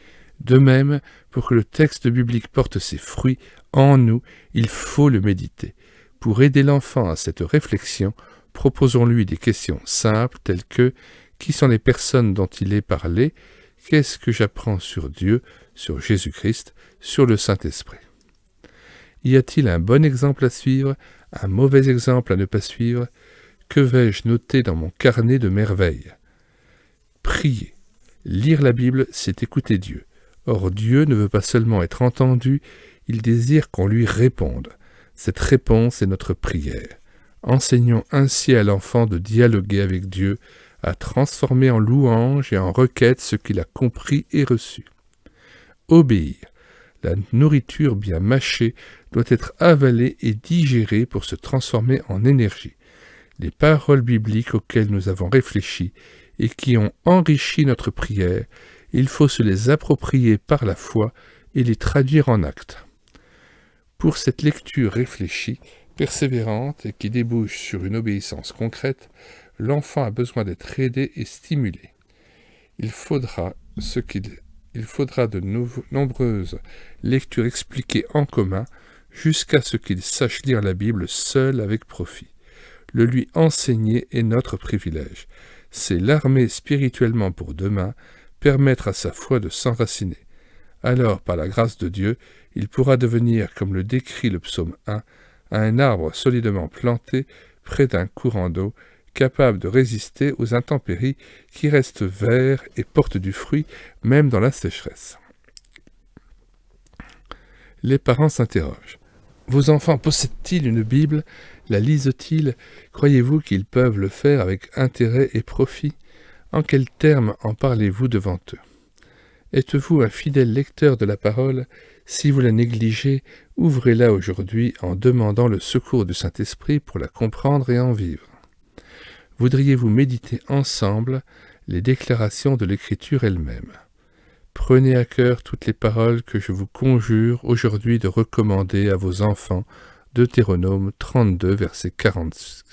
De même, pour que le texte biblique porte ses fruits en nous, il faut le méditer. Pour aider l'enfant à cette réflexion, proposons-lui des questions simples telles que « Qui sont les personnes dont il est parlé ? Qu'est-ce que j'apprends sur Dieu, sur Jésus-Christ, sur le Saint-Esprit ?» Y a-t-il un bon exemple à suivre, un mauvais exemple à ne pas suivre? Que vais-je noter dans mon carnet de merveilles? Prier. Lire la Bible, c'est écouter Dieu. Or Dieu ne veut pas seulement être entendu, il désire qu'on lui réponde. Cette réponse est notre prière. Enseignons ainsi à l'enfant de dialoguer avec Dieu, à transformer en louange et en requête ce qu'il a compris et reçu. Obéir. La nourriture bien mâchée doit être avalée et digérée pour se transformer en énergie. Les paroles bibliques auxquelles nous avons réfléchi et qui ont enrichi notre prière, il faut se les approprier par la foi et les traduire en actes. Pour cette lecture réfléchie, persévérante et qui débouche sur une obéissance concrète, l'enfant a besoin d'être aidé et stimulé. Il faudra de nombreuses lectures expliquées en commun jusqu'à ce qu'il sache lire la Bible seul avec profit. Le lui enseigner est notre privilège. C'est l'armer spirituellement pour demain, permettre à sa foi de s'enraciner. Alors, par la grâce de Dieu, il pourra devenir, comme le décrit le psaume 1, un arbre solidement planté près d'un courant d'eau, capable de résister aux intempéries, qui reste vert et porte du fruit même dans la sécheresse. Les parents s'interrogent. Vos enfants possèdent-ils une Bible? La lisent-ils? Croyez-vous qu'ils peuvent le faire avec intérêt et profit? En quels termes en parlez-vous devant eux? Êtes-vous un fidèle lecteur de la parole? Si vous la négligez, ouvrez-la aujourd'hui en demandant le secours du Saint-Esprit pour la comprendre et en vivre. Voudriez-vous méditer ensemble les déclarations de l'Écriture elle-même? Prenez à cœur toutes les paroles que je vous conjure aujourd'hui de recommander à vos enfants. Deutéronome 32, verset 46.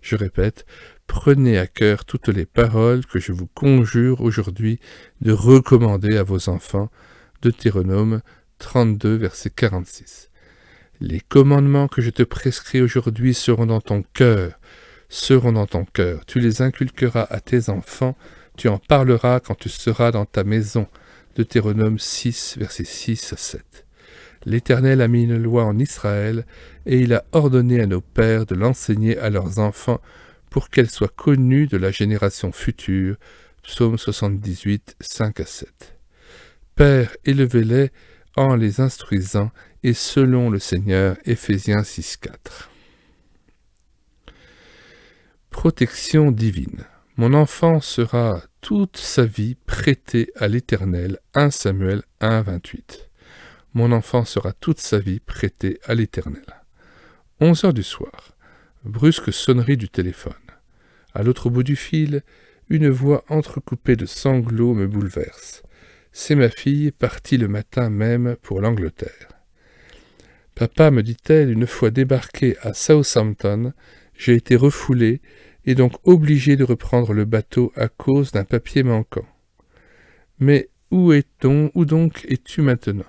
Je répète, prenez à cœur toutes les paroles que je vous conjure aujourd'hui de recommander à vos enfants. Deutéronome 32, verset 46. Les commandements que je te prescris aujourd'hui seront dans ton cœur. Tu les inculqueras à tes enfants. Tu en parleras quand tu seras dans ta maison. Deutéronome 6, versets 6 à 7. L'Éternel a mis une loi en Israël, et il a ordonné à nos pères de l'enseigner à leurs enfants pour qu'elle soit connue de la génération future. Psaume 78, 5 à 7. Père, élevez-les en les instruisant, et selon le Seigneur. Éphésiens 6, 4. Protection divine. Mon enfant sera toute sa vie prêté à l'Éternel. 1 Samuel 1, 28. Mon enfant sera toute sa vie prêté à l'Éternel. 11 heures du soir. Brusque sonnerie du téléphone. À l'autre bout du fil, une voix entrecoupée de sanglots me bouleverse. C'est ma fille, partie le matin même pour l'Angleterre. Papa, me dit-elle, une fois débarquée à Southampton, j'ai été refoulée et donc obligée de reprendre le bateau à cause d'un papier manquant. Mais où donc es-tu maintenant?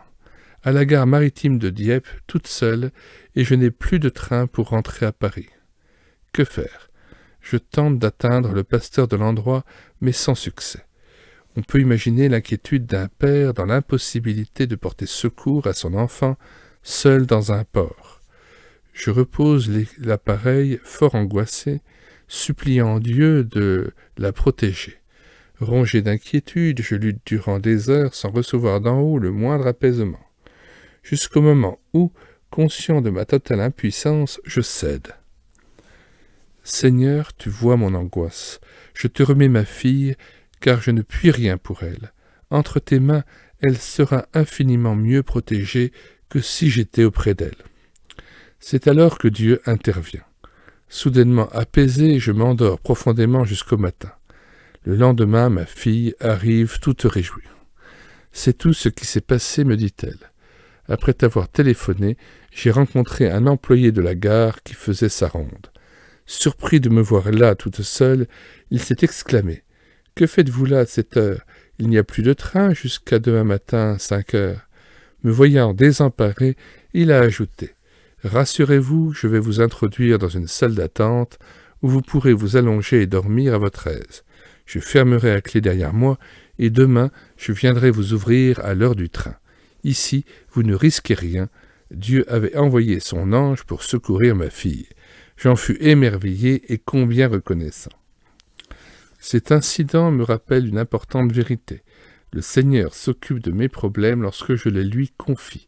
À la gare maritime de Dieppe, toute seule, et je n'ai plus de train pour rentrer à Paris. Que faire? Je tente d'atteindre le pasteur de l'endroit, mais sans succès. On peut imaginer l'inquiétude d'un père dans l'impossibilité de porter secours à son enfant, seul dans un port. Je repose l'appareil, fort angoissé, suppliant Dieu de la protéger. Rongé d'inquiétude, je lutte durant des heures sans recevoir d'en haut le moindre apaisement. Jusqu'au moment où, conscient de ma totale impuissance, je cède. Seigneur, tu vois mon angoisse. Je te remets ma fille, car je ne puis rien pour elle. Entre tes mains, elle sera infiniment mieux protégée que si j'étais auprès d'elle. C'est alors que Dieu intervient. Soudainement apaisé, je m'endors profondément jusqu'au matin. Le lendemain, ma fille arrive toute réjouie. « C'est tout ce qui s'est passé, me dit-elle. Après t'avoir téléphoné, j'ai rencontré un employé de la gare qui faisait sa ronde. Surpris de me voir là toute seule, il s'est exclamé « Que faites-vous là à cette heure? Il n'y a plus de train jusqu'à demain matin, 5 heures. » Me voyant désemparé, il a ajouté « Rassurez-vous, je vais vous introduire dans une salle d'attente où vous pourrez vous allonger et dormir à votre aise. Je fermerai la clé derrière moi et demain, je viendrai vous ouvrir à l'heure du train. Ici, vous ne risquez rien. Dieu avait envoyé son ange pour secourir ma fille. J'en fus émerveillé et combien reconnaissant. » Cet incident me rappelle une importante vérité. Le Seigneur s'occupe de mes problèmes lorsque je les lui confie.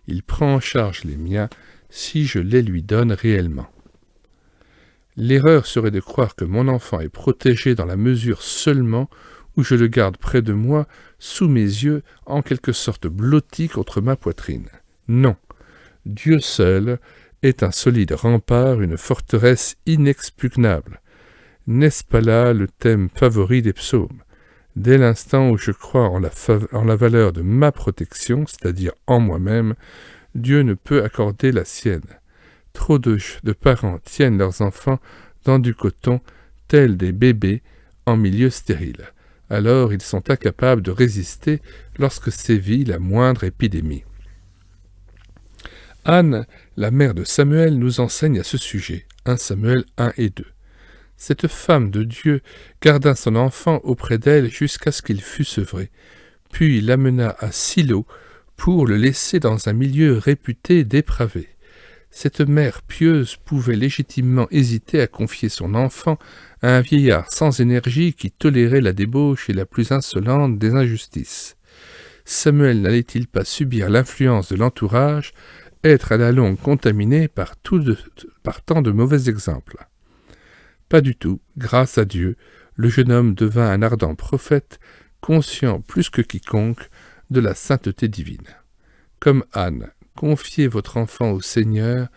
Il prend en charge les miens si je les lui donne réellement. L'erreur serait de croire que mon enfant est protégé dans la mesure seulement où je le garde près de moi, sous mes yeux, en quelque sorte blotti contre ma poitrine. Non, Dieu seul est un solide rempart, une forteresse inexpugnable. N'est-ce pas là le thème favori des psaumes? Dès l'instant où je crois en la valeur de ma protection, c'est-à-dire en moi-même, Dieu ne peut accorder la sienne. Trop de parents tiennent leurs enfants dans du coton, tels des bébés, en milieu stérile. Alors ils sont incapables de résister lorsque sévit la moindre épidémie. Anne, la mère de Samuel, nous enseigne à ce sujet, 1 Samuel 1 et 2. Cette femme de Dieu garda son enfant auprès d'elle jusqu'à ce qu'il fût sevré, puis l'amena à Silo pour le laisser dans un milieu réputé dépravé. Cette mère pieuse pouvait légitimement hésiter à confier son enfant à un vieillard sans énergie qui tolérait la débauche et la plus insolente des injustices. Samuel n'allait-il pas subir l'influence de l'entourage, être à la longue contaminé par tant de mauvais exemples? Pas du tout, grâce à Dieu, le jeune homme devint un ardent prophète, conscient plus que quiconque de la sainteté divine. Comme Anne, confiez votre enfant au Seigneur,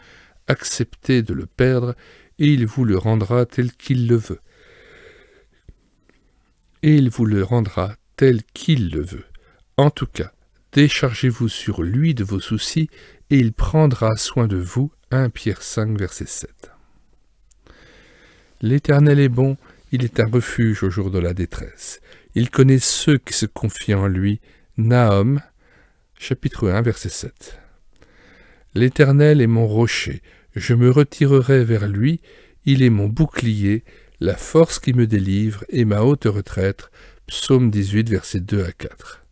acceptez de le perdre, et il vous le rendra tel qu'il le veut. En tout cas, déchargez-vous sur lui de vos soucis, et il prendra soin de vous. 1 Pierre 5, verset 7. L'Éternel est bon, il est un refuge au jour de la détresse. Il connaît ceux qui se confient en lui. Nahum, chapitre 1, verset 7. L'Éternel est mon rocher, je me retirerai vers lui, il est mon bouclier, la force qui me délivre et ma haute retraite. Psaume 18, versets 2 à 4.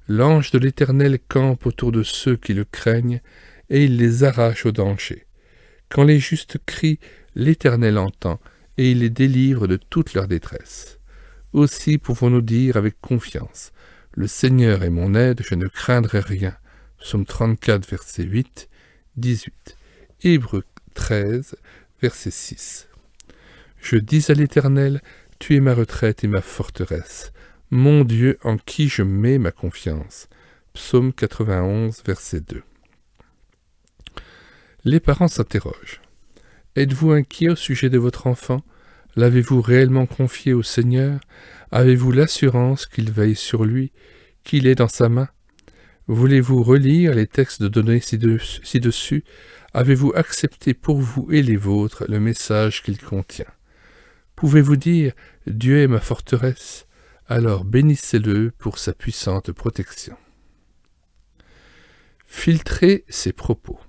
L'ange de l'Éternel campe autour de ceux qui le craignent, et il les arrache au danger. Quand les justes crient, l'Éternel entend, et il les délivre de toute leur détresse. Aussi pouvons-nous dire avec confiance, « Le Seigneur est mon aide, je ne craindrai rien ». Psaume 34, verset 8, 18. Hébreux 13, verset 6. Je dis à l'Éternel, « Tu es ma retraite et ma forteresse, mon Dieu en qui je mets ma confiance ». Psaume 91, verset 2. Les parents s'interrogent. Êtes-vous inquiet au sujet de votre enfant? L'avez-vous réellement confié au Seigneur? Avez-vous l'assurance qu'il veille sur lui, qu'il est dans sa main? Voulez-vous relire les textes donnés ci-dessus? Avez-vous accepté pour vous et les vôtres le message qu'il contient? Pouvez-vous dire « Dieu est ma forteresse » alors bénissez-le pour sa puissante protection. Filtrez ses propos.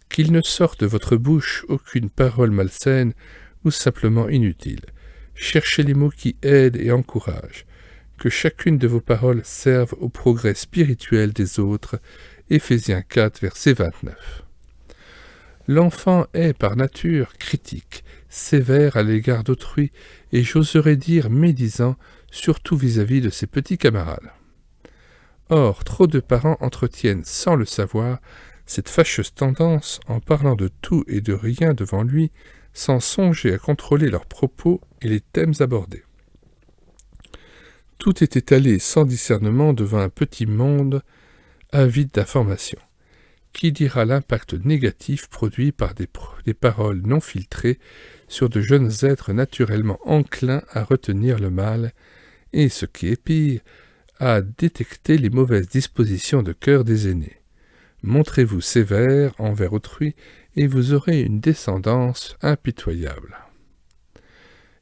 Qu'il ne sorte de votre bouche aucune parole malsaine ou simplement inutile. Cherchez les mots qui aident et encouragent. Que chacune de vos paroles serve au progrès spirituel des autres. Éphésiens 4, verset 29. L'enfant est par nature critique, sévère à l'égard d'autrui et j'oserais dire médisant, surtout vis-à-vis de ses petits camarades. Or, trop de parents entretiennent sans le savoir cette fâcheuse tendance en parlant de tout et de rien devant lui, sans songer à contrôler leurs propos et les thèmes abordés. Tout est étalé sans discernement devant un petit monde avide d'informations. Qui dira l'impact négatif produit par des paroles non filtrées sur de jeunes êtres naturellement enclins à retenir le mal et, ce qui est pire, à détecter les mauvaises dispositions de cœur des aînés. Montrez-vous sévère envers autrui et vous aurez une descendance impitoyable.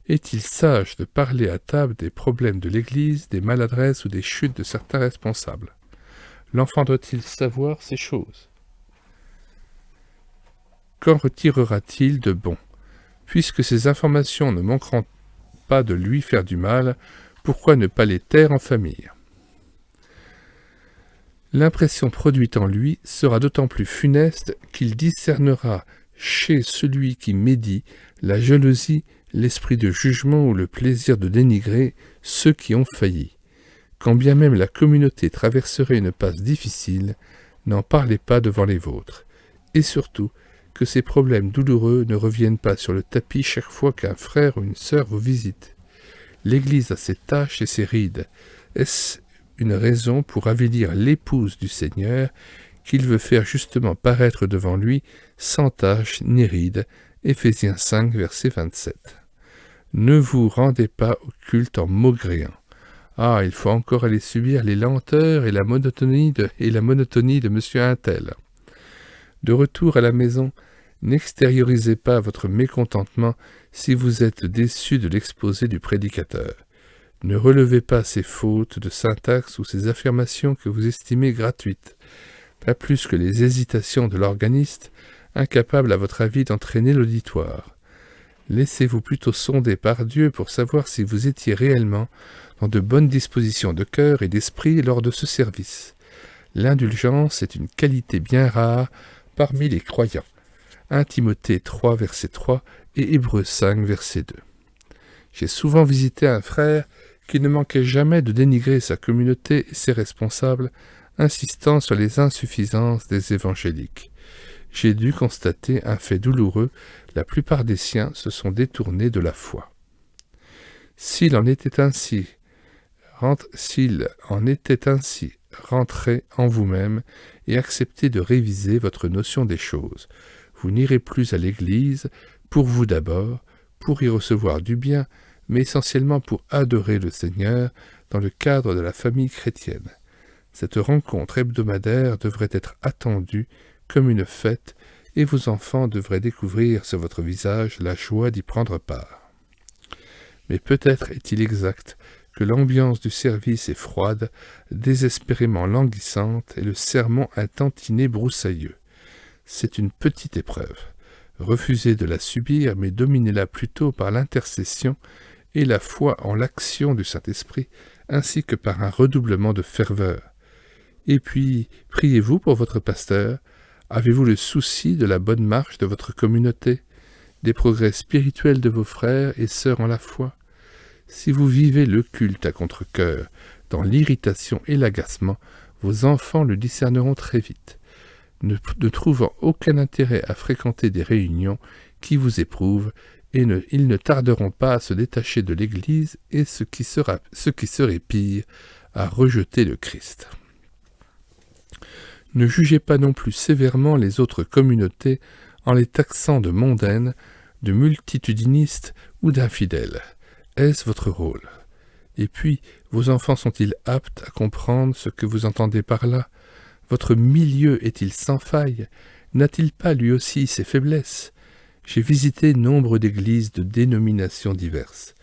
Est-il sage de parler à table des problèmes de l'Église, des maladresses ou des chutes de certains responsables? L'enfant doit-il savoir ces choses? Qu'en retirera-t-il de bon? Puisque ces informations ne manqueront pas de lui faire du mal, pourquoi ne pas les taire en famille? L'impression produite en lui sera d'autant plus funeste qu'il discernera chez celui qui médit la jalousie, l'esprit de jugement ou le plaisir de dénigrer ceux qui ont failli. Quand bien même la communauté traverserait une passe difficile, n'en parlez pas devant les vôtres. Et surtout, que ces problèmes douloureux ne reviennent pas sur le tapis chaque fois qu'un frère ou une sœur vous visite. L'Église a ses taches et ses rides. Est-ce une raison pour avilir l'épouse du Seigneur qu'il veut faire justement paraître devant lui sans tache ni rides? Éphésiens 5, verset 27. Ne vous rendez pas au culte en maugréant. Ah, il faut encore aller subir les lenteurs et la monotonie de monsieur Untel. De retour à la maison, n'extériorisez pas votre mécontentement si vous êtes déçu de l'exposé du prédicateur. Ne relevez pas ses fautes de syntaxe ou ses affirmations que vous estimez gratuites, pas plus que les hésitations de l'organiste, incapable à votre avis d'entraîner l'auditoire. Laissez-vous plutôt sonder par Dieu pour savoir si vous étiez réellement dans de bonnes dispositions de cœur et d'esprit lors de ce service. L'indulgence est une qualité bien rare parmi les croyants. 1 Timothée 3, verset 3 et Hébreux 5, verset 2. J'ai souvent visité un frère qui ne manquait jamais de dénigrer sa communauté et ses responsables, insistant sur les insuffisances des évangéliques. J'ai dû constater un fait douloureux, la plupart des siens se sont détournés de la foi. S'il en était ainsi, rentrez en vous-même et acceptez de réviser votre notion des choses. Vous n'irez plus à l'Église, pour vous d'abord, pour y recevoir du bien, mais essentiellement pour adorer le Seigneur dans le cadre de la famille chrétienne. Cette rencontre hebdomadaire devrait être attendue comme une fête, et vos enfants devraient découvrir sur votre visage la joie d'y prendre part. Mais peut-être est-il exact que l'ambiance du service est froide, désespérément languissante, et le sermon un tantinet broussailleux. C'est une petite épreuve. Refusez de la subir, mais dominez-la plutôt par l'intercession et la foi en l'action du Saint-Esprit, ainsi que par un redoublement de ferveur. Et puis, priez-vous pour votre pasteur. Avez-vous le souci de la bonne marche de votre communauté, des progrès spirituels de vos frères et sœurs en la foi? Si vous vivez le culte à contre-cœur, dans l'irritation et l'agacement, vos enfants le discerneront très vite, ne trouvant aucun intérêt à fréquenter des réunions qui vous éprouvent, et ils ne tarderont pas à se détacher de l'Église et, ce qui serait pire, à rejeter le Christ. Ne jugez pas non plus sévèrement les autres communautés en les taxant de mondaines, de multitudinistes ou d'infidèles. Est-ce votre rôle? Et puis, vos enfants sont-ils aptes à comprendre ce que vous entendez par là? Votre milieu est-il sans faille? N'a-t-il pas lui aussi ses faiblesses? J'ai visité nombre d'églises de dénominations diverses.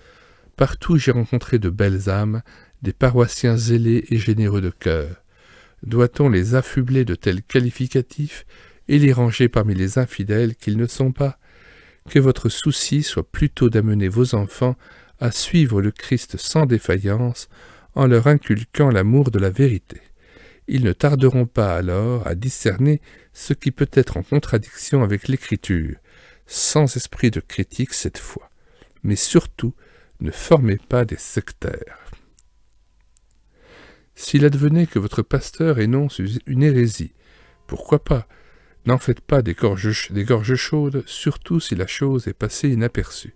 Partout j'ai rencontré de belles âmes, des paroissiens zélés et généreux de cœur. Doit-on les affubler de tels qualificatifs et les ranger parmi les infidèles qu'ils ne sont pas? Que votre souci soit plutôt d'amener vos enfants à suivre le Christ sans défaillance en leur inculquant l'amour de la vérité. Ils ne tarderont pas alors à discerner ce qui peut être en contradiction avec l'Écriture, sans esprit de critique cette fois. Mais surtout, ne formez pas des sectaires. S'il advenait que votre pasteur énonce une hérésie, pourquoi pas? N'en faites pas des gorges chaudes, surtout si la chose est passée inaperçue.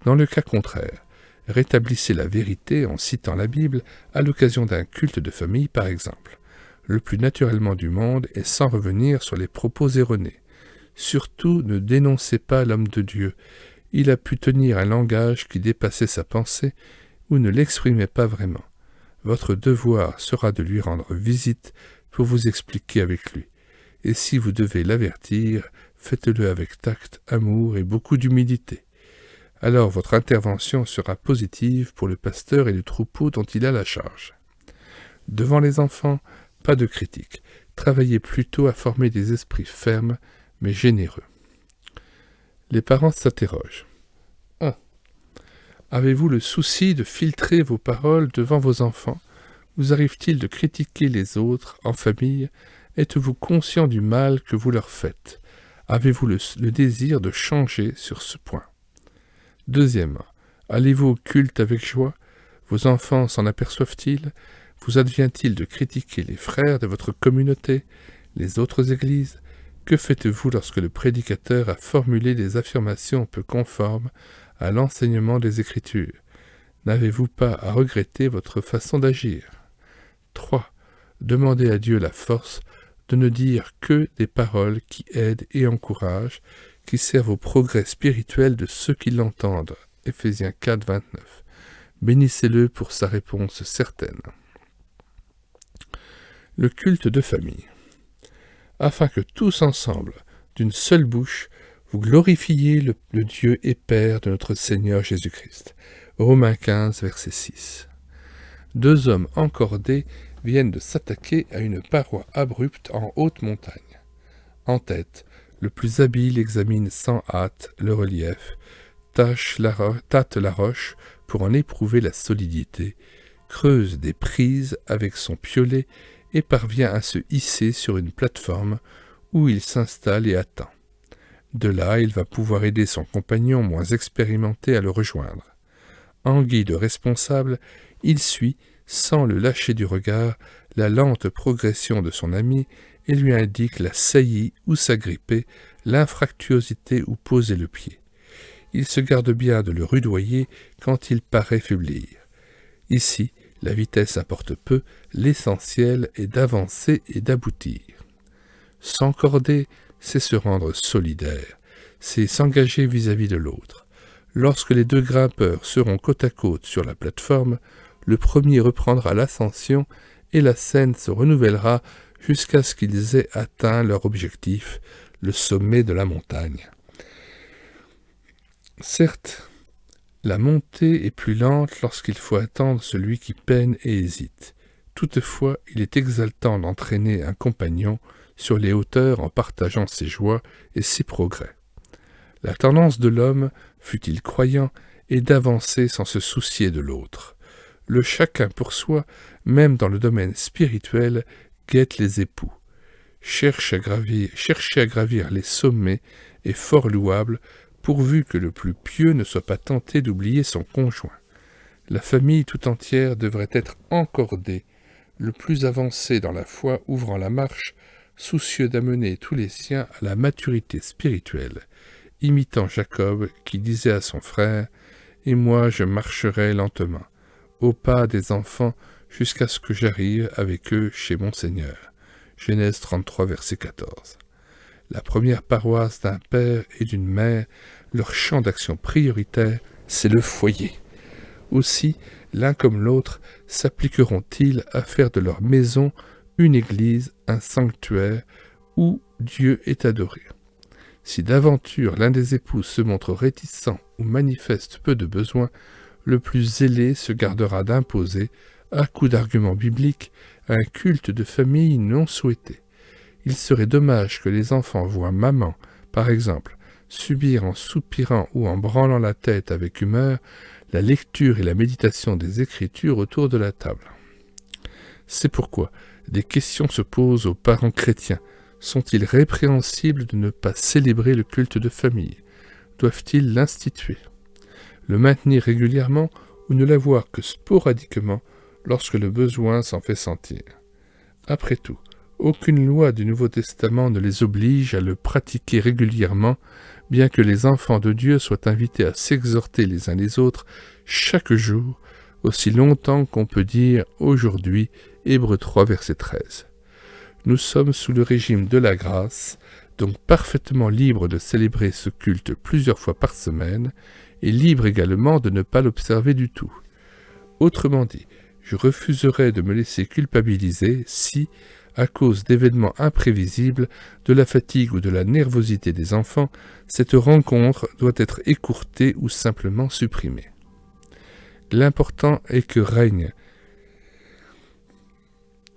Dans le cas contraire, rétablissez la vérité en citant la Bible à l'occasion d'un culte de famille par exemple. le plus naturellement du monde et sans revenir sur les propos erronés. Surtout, ne dénoncez pas l'homme de Dieu. Il a pu tenir un langage qui dépassait sa pensée ou ne l'exprimait pas vraiment. Votre devoir sera de lui rendre visite pour vous expliquer avec lui. Et si vous devez l'avertir, faites-le avec tact, amour et beaucoup d'humilité. Alors votre intervention sera positive pour le pasteur et le troupeau dont il a la charge. Devant les enfants, pas de critique. Travaillez plutôt à former des esprits fermes, mais généreux. Les parents s'interrogent. 1. Avez-vous le souci de filtrer vos paroles devant vos enfants? Vous arrive-t-il de critiquer les autres en famille? Êtes-vous conscient du mal que vous leur faites? Avez-vous le désir de changer sur ce point? Deuxièmement, allez-vous au culte avec joie? Vos enfants s'en aperçoivent-ils? Vous advient-il de critiquer les frères de votre communauté, les autres églises? Que faites-vous lorsque le prédicateur a formulé des affirmations peu conformes à l'enseignement des Écritures? N'avez-vous pas à regretter votre façon d'agir? 3. Demandez à Dieu la force de ne dire que des paroles qui aident et encouragent, qui servent au progrès spirituel de ceux qui l'entendent. Éphésiens 4, 29. Bénissez-le pour sa réponse certaine. Le culte de famille. Afin que tous ensemble, d'une seule bouche, vous glorifiez le Dieu et Père de notre Seigneur Jésus-Christ. Romains 15, verset 6. Deux hommes encordés viennent de s'attaquer à une paroi abrupte en haute montagne. En tête, le plus habile examine sans hâte le relief, tâte la roche pour en éprouver la solidité, creuse des prises avec son piolet et parvient à se hisser sur une plateforme où il s'installe et attend. De là, il va pouvoir aider son compagnon moins expérimenté à le rejoindre. En guide responsable, il suit, sans le lâcher du regard, la lente progression de son ami et lui indique la saillie où s'agripper, l'infractuosité où poser le pied. Il se garde bien de le rudoyer quand il paraît faiblir. Ici, la vitesse importe peu, l'essentiel est d'avancer et d'aboutir. S'encorder, c'est se rendre solidaire, c'est s'engager vis-à-vis de l'autre. Lorsque les deux grimpeurs seront côte à côte sur la plateforme, le premier reprendra l'ascension et la scène se renouvellera jusqu'à ce qu'ils aient atteint leur objectif, le sommet de la montagne. Certes, la montée est plus lente lorsqu'il faut attendre celui qui peine et hésite. Toutefois, il est exaltant d'entraîner un compagnon sur les hauteurs en partageant ses joies et ses progrès. La tendance de l'homme, fût-il croyant, est d'avancer sans se soucier de l'autre. Le chacun pour soi, même dans le domaine spirituel, guette les époux. Chercher à gravir les sommets est fort louable, pourvu que le plus pieux ne soit pas tenté d'oublier son conjoint. La famille tout entière devrait être encordée, le plus avancé dans la foi ouvrant la marche, soucieux d'amener tous les siens à la maturité spirituelle, imitant Jacob qui disait à son frère « Et moi je marcherai lentement, au pas des enfants, jusqu'à ce que j'arrive avec eux chez mon Seigneur. » Genèse 33, verset 14. La première paroisse d'un père et d'une mère, leur champ d'action prioritaire, c'est le foyer. Aussi, l'un comme l'autre s'appliqueront-ils à faire de leur maison une église, un sanctuaire, où Dieu est adoré. Si d'aventure l'un des époux se montre réticent ou manifeste peu de besoin, le plus zélé se gardera d'imposer, à coup d'arguments bibliques, un culte de famille non souhaité. Il serait dommage que les enfants voient maman, par exemple, subir en soupirant ou en branlant la tête avec humeur la lecture et la méditation des Écritures autour de la table. C'est pourquoi des questions se posent aux parents chrétiens. Sont-ils répréhensibles de ne pas célébrer le culte de famille? Doivent-ils l'instituer? Le maintenir régulièrement ou ne l'avoir que sporadiquement lorsque le besoin s'en fait sentir? Après tout, aucune loi du Nouveau Testament ne les oblige à le pratiquer régulièrement, bien que les enfants de Dieu soient invités à s'exhorter les uns les autres chaque jour, aussi longtemps qu'on peut dire aujourd'hui, Hébreux 3, verset 13. Nous sommes sous le régime de la grâce, donc parfaitement libres de célébrer ce culte plusieurs fois par semaine, et libres également de ne pas l'observer du tout. Autrement dit, je refuserais de me laisser culpabiliser si, à cause d'événements imprévisibles, de la fatigue ou de la nervosité des enfants, cette rencontre doit être écourtée ou simplement supprimée. L'important est que règne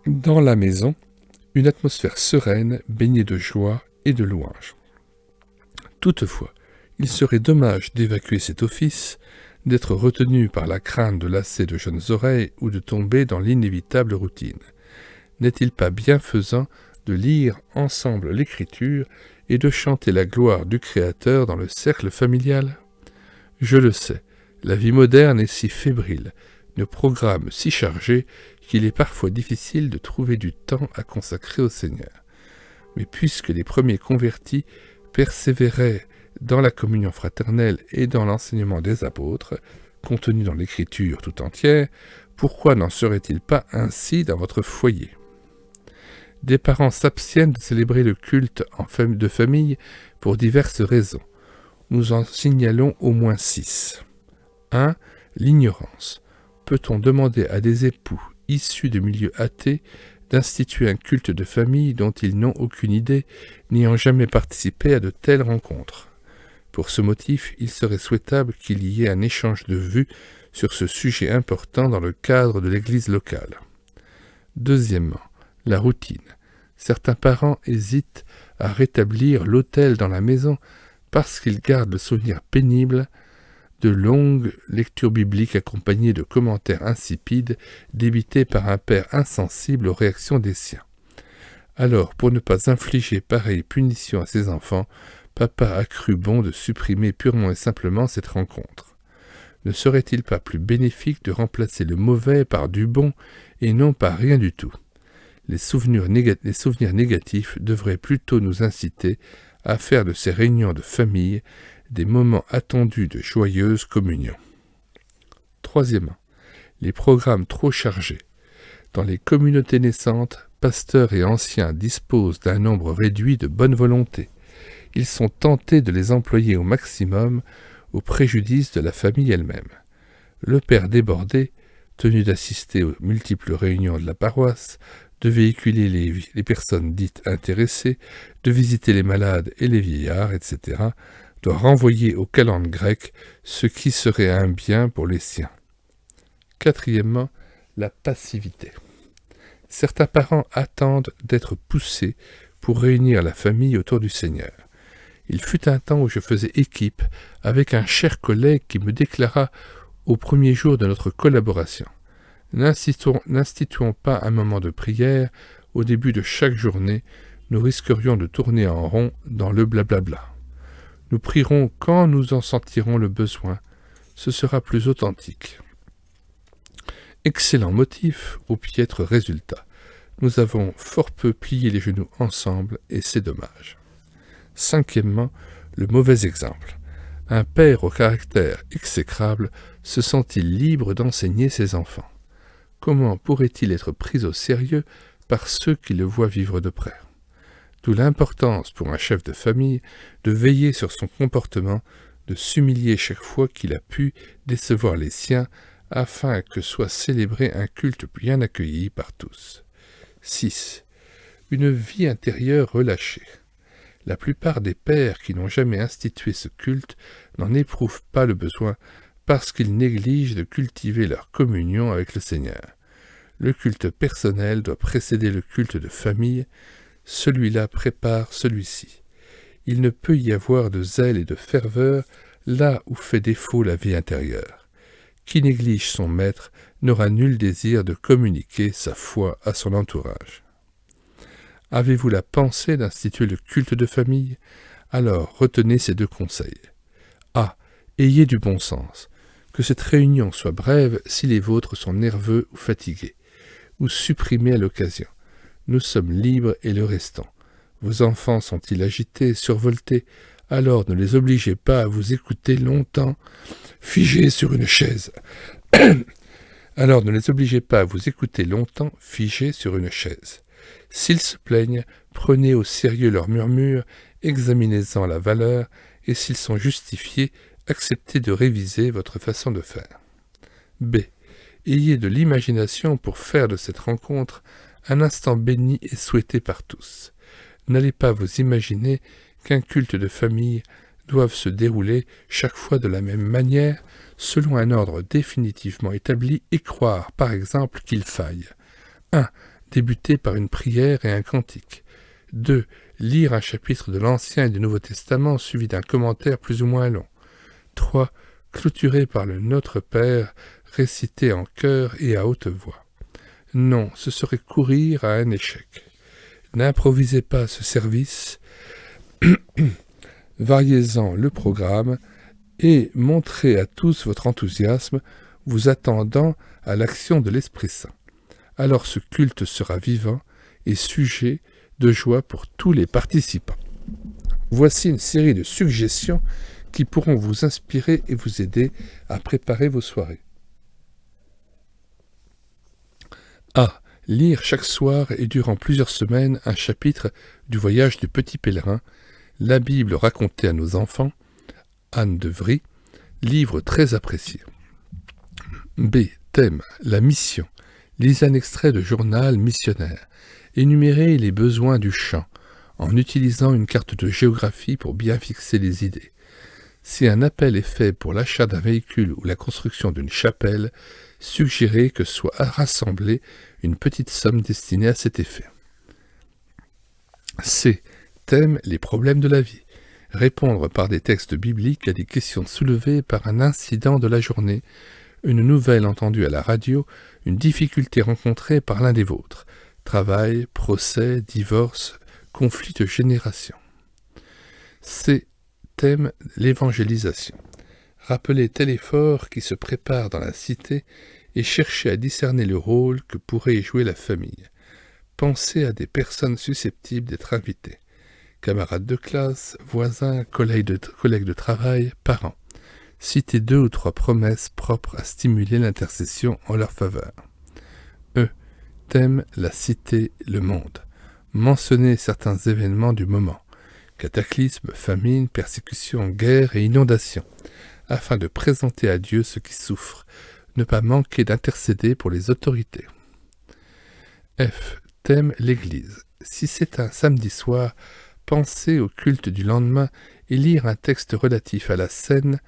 dans la maison une atmosphère sereine, baignée de joie et de louange. Toutefois, il serait dommage d'évacuer cet office, d'être retenu par la crainte de lasser de jeunes oreilles ou de tomber dans l'inévitable routine. N'est-il pas bienfaisant de lire ensemble l'Écriture et de chanter la gloire du Créateur dans le cercle familial ? Je le sais, la vie moderne est si fébrile, nos programmes si chargés, qu'il est parfois difficile de trouver du temps à consacrer au Seigneur. Mais puisque les premiers convertis persévéraient dans la communion fraternelle et dans l'enseignement des apôtres, contenu dans l'Écriture tout entière, pourquoi n'en serait-il pas ainsi dans votre foyer ? Des parents s'abstiennent de célébrer le culte de famille pour diverses raisons. Nous en signalons au moins 6. 1. L'ignorance. Peut-on demander à des époux issus de milieux athées d'instituer un culte de famille dont ils n'ont aucune idée, n'ayant jamais participé à de telles rencontres ? Pour ce motif, il serait souhaitable qu'il y ait un échange de vues sur ce sujet important dans le cadre de l'Église locale. Deuxièmement, la routine. Certains parents hésitent à rétablir l'autel dans la maison parce qu'ils gardent le souvenir pénible de longues lectures bibliques accompagnées de commentaires insipides débités par un père insensible aux réactions des siens. Alors, pour ne pas infliger pareille punition à ses enfants, papa a cru bon de supprimer purement et simplement cette rencontre. Ne serait-il pas plus bénéfique de remplacer le mauvais par du bon et non par rien du tout ? Les souvenirs négatifs devraient plutôt nous inciter à faire de ces réunions de famille des moments attendus de joyeuse communion. Troisièmement, les programmes trop chargés. Dans les communautés naissantes, pasteurs et anciens disposent d'un nombre réduit de bonne volonté. Ils sont tentés de les employer au maximum au préjudice de la famille elle-même. Le père débordé, tenu d'assister aux multiples réunions de la paroisse, de véhiculer les personnes dites intéressées, de visiter les malades et les vieillards, etc., doit renvoyer au calende grec ce qui serait un bien pour les siens. Quatrièmement, la passivité. Certains parents attendent d'être poussés pour réunir la famille autour du Seigneur. Il fut un temps où je faisais équipe avec un cher collègue qui me déclara au premier jour de notre collaboration. N'instituons pas un moment de prière au début de chaque journée, nous risquerions de tourner en rond dans le blablabla. Nous prierons quand nous en sentirons le besoin, ce sera plus authentique. Excellent motif au piètre résultat. Nous avons fort peu plié les genoux ensemble et c'est dommage. Cinquièmement, le mauvais exemple. Un père au caractère exécrable se sent-il libre d'enseigner ses enfants ? Comment pourrait-il être pris au sérieux par ceux qui le voient vivre de près ? D'où l'importance pour un chef de famille de veiller sur son comportement, de s'humilier chaque fois qu'il a pu décevoir les siens, afin que soit célébré un culte bien accueilli par tous. 6. Une vie intérieure relâchée. La plupart des pères qui n'ont jamais institué ce culte n'en éprouvent pas le besoin parce qu'ils négligent de cultiver leur communion avec le Seigneur. Le culte personnel doit précéder le culte de famille, celui-là prépare celui-ci. Il ne peut y avoir de zèle et de ferveur là où fait défaut la vie intérieure. Qui néglige son maître n'aura nul désir de communiquer sa foi à son entourage. Avez-vous la pensée d'instituer le culte de famille ? Alors retenez ces 2 conseils. A. Ayez du bon sens. Que cette réunion soit brève si les vôtres sont nerveux ou fatigués, ou supprimés à l'occasion. Nous sommes libres et le restons. Vos enfants sont-ils agités, survoltés ? Alors ne les obligez pas à vous écouter longtemps, figés sur une chaise. S'ils se plaignent, prenez au sérieux leurs murmures, examinez-en la valeur, et s'ils sont justifiés, acceptez de réviser votre façon de faire. B. Ayez de l'imagination pour faire de cette rencontre un instant béni et souhaité par tous. N'allez pas vous imaginer qu'un culte de famille doive se dérouler chaque fois de la même manière, selon un ordre définitivement établi, et croire, par exemple, qu'il faille 1. Débuter par une prière et un cantique. 2. Lire un chapitre de l'Ancien et du Nouveau Testament suivi d'un commentaire plus ou moins long. 3. Clôturer par le Notre Père, récité en chœur et à haute voix. Non, ce serait courir à un échec. N'improvisez pas ce service, variez-en le programme et montrez à tous votre enthousiasme, vous attendant à l'action de l'Esprit Saint. Alors ce culte sera vivant et sujet de joie pour tous les participants. Voici une série de suggestions qui pourront vous inspirer et vous aider à préparer vos soirées. A. Lire chaque soir et durant plusieurs semaines un chapitre du Voyage du Petit Pèlerin, la Bible racontée à nos enfants, Anne de Vries, livre très apprécié. B. Thème, la mission. Lisez un extrait de journal missionnaire. Énumérez les besoins du champ, en utilisant une carte de géographie pour bien fixer les idées. Si un appel est fait pour l'achat d'un véhicule ou la construction d'une chapelle, suggérez que soit rassemblée une petite somme destinée à cet effet. C. Thème, les problèmes de la vie. Répondre par des textes bibliques à des questions soulevées par un incident de la journée, une nouvelle entendue à la radio, une difficulté rencontrée par l'un des vôtres. Travail, procès, divorce, conflit de génération. C. Thème, l'évangélisation. Rappelez tel effort qui se prépare dans la cité et cherchez à discerner le rôle que pourrait y jouer la famille. Pensez à des personnes susceptibles d'être invitées. Camarades de classe, voisins, collègues de travail, parents. Citez 2 ou 3 promesses propres à stimuler l'intercession en leur faveur. E. Thème, la cité, le monde. Mentionnez certains événements du moment. Cataclysmes, famine, persécutions, guerre et inondations, afin de présenter à Dieu ceux qui souffrent, ne pas manquer d'intercéder pour les autorités. F. Thème, l'Église. Si c'est un samedi soir, pensez au culte du lendemain et lire un texte relatif à la scène,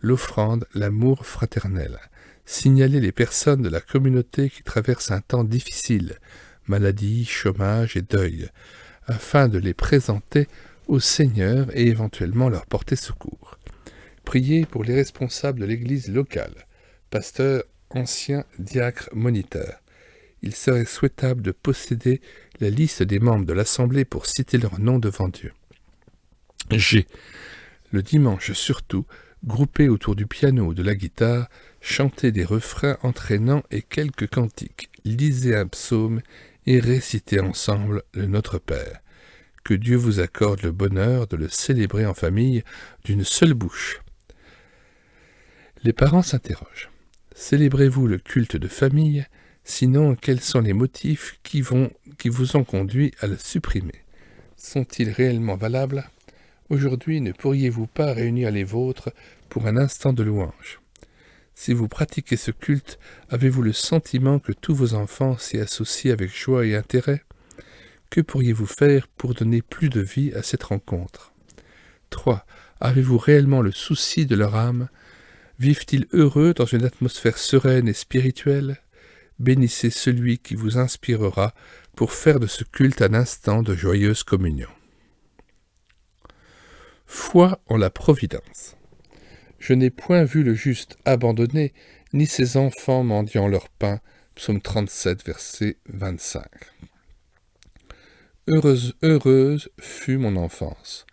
l'offrande, l'amour fraternel. Signalez les personnes de la communauté qui traversent un temps difficile, maladie, chômage et deuil, afin de les présenter au Seigneur et éventuellement leur porter secours. Priez pour les responsables de l'église locale, pasteurs, anciens, diacres, moniteurs. Il serait souhaitable de posséder la liste des membres de l'Assemblée pour citer leur nom devant Dieu. G. Le dimanche surtout, groupés autour du piano ou de la guitare, chantez des refrains entraînants et quelques cantiques, lisez un psaume et récitez ensemble le Notre Père. Que Dieu vous accorde le bonheur de le célébrer en famille d'une seule bouche. Les parents s'interrogent. Célébrez-vous le culte de famille? Sinon, quels sont les motifs qui vous ont conduit à le supprimer? Sont-ils réellement valables? Aujourd'hui, ne pourriez-vous pas réunir les vôtres pour un instant de louange? Si vous pratiquez ce culte, avez-vous le sentiment que tous vos enfants s'y associent avec joie et intérêt? Que pourriez-vous faire pour donner plus de vie à cette rencontre? 3. Avez-vous réellement le souci de leur âme? Vivent-ils heureux dans une atmosphère sereine et spirituelle? Bénissez celui qui vous inspirera pour faire de ce culte un instant de joyeuse communion. Foi en la providence. Je n'ai point vu le juste abandonné, ni ses enfants mendiant leur pain. Psaume 37, verset 25. Heureuse fut mon enfance.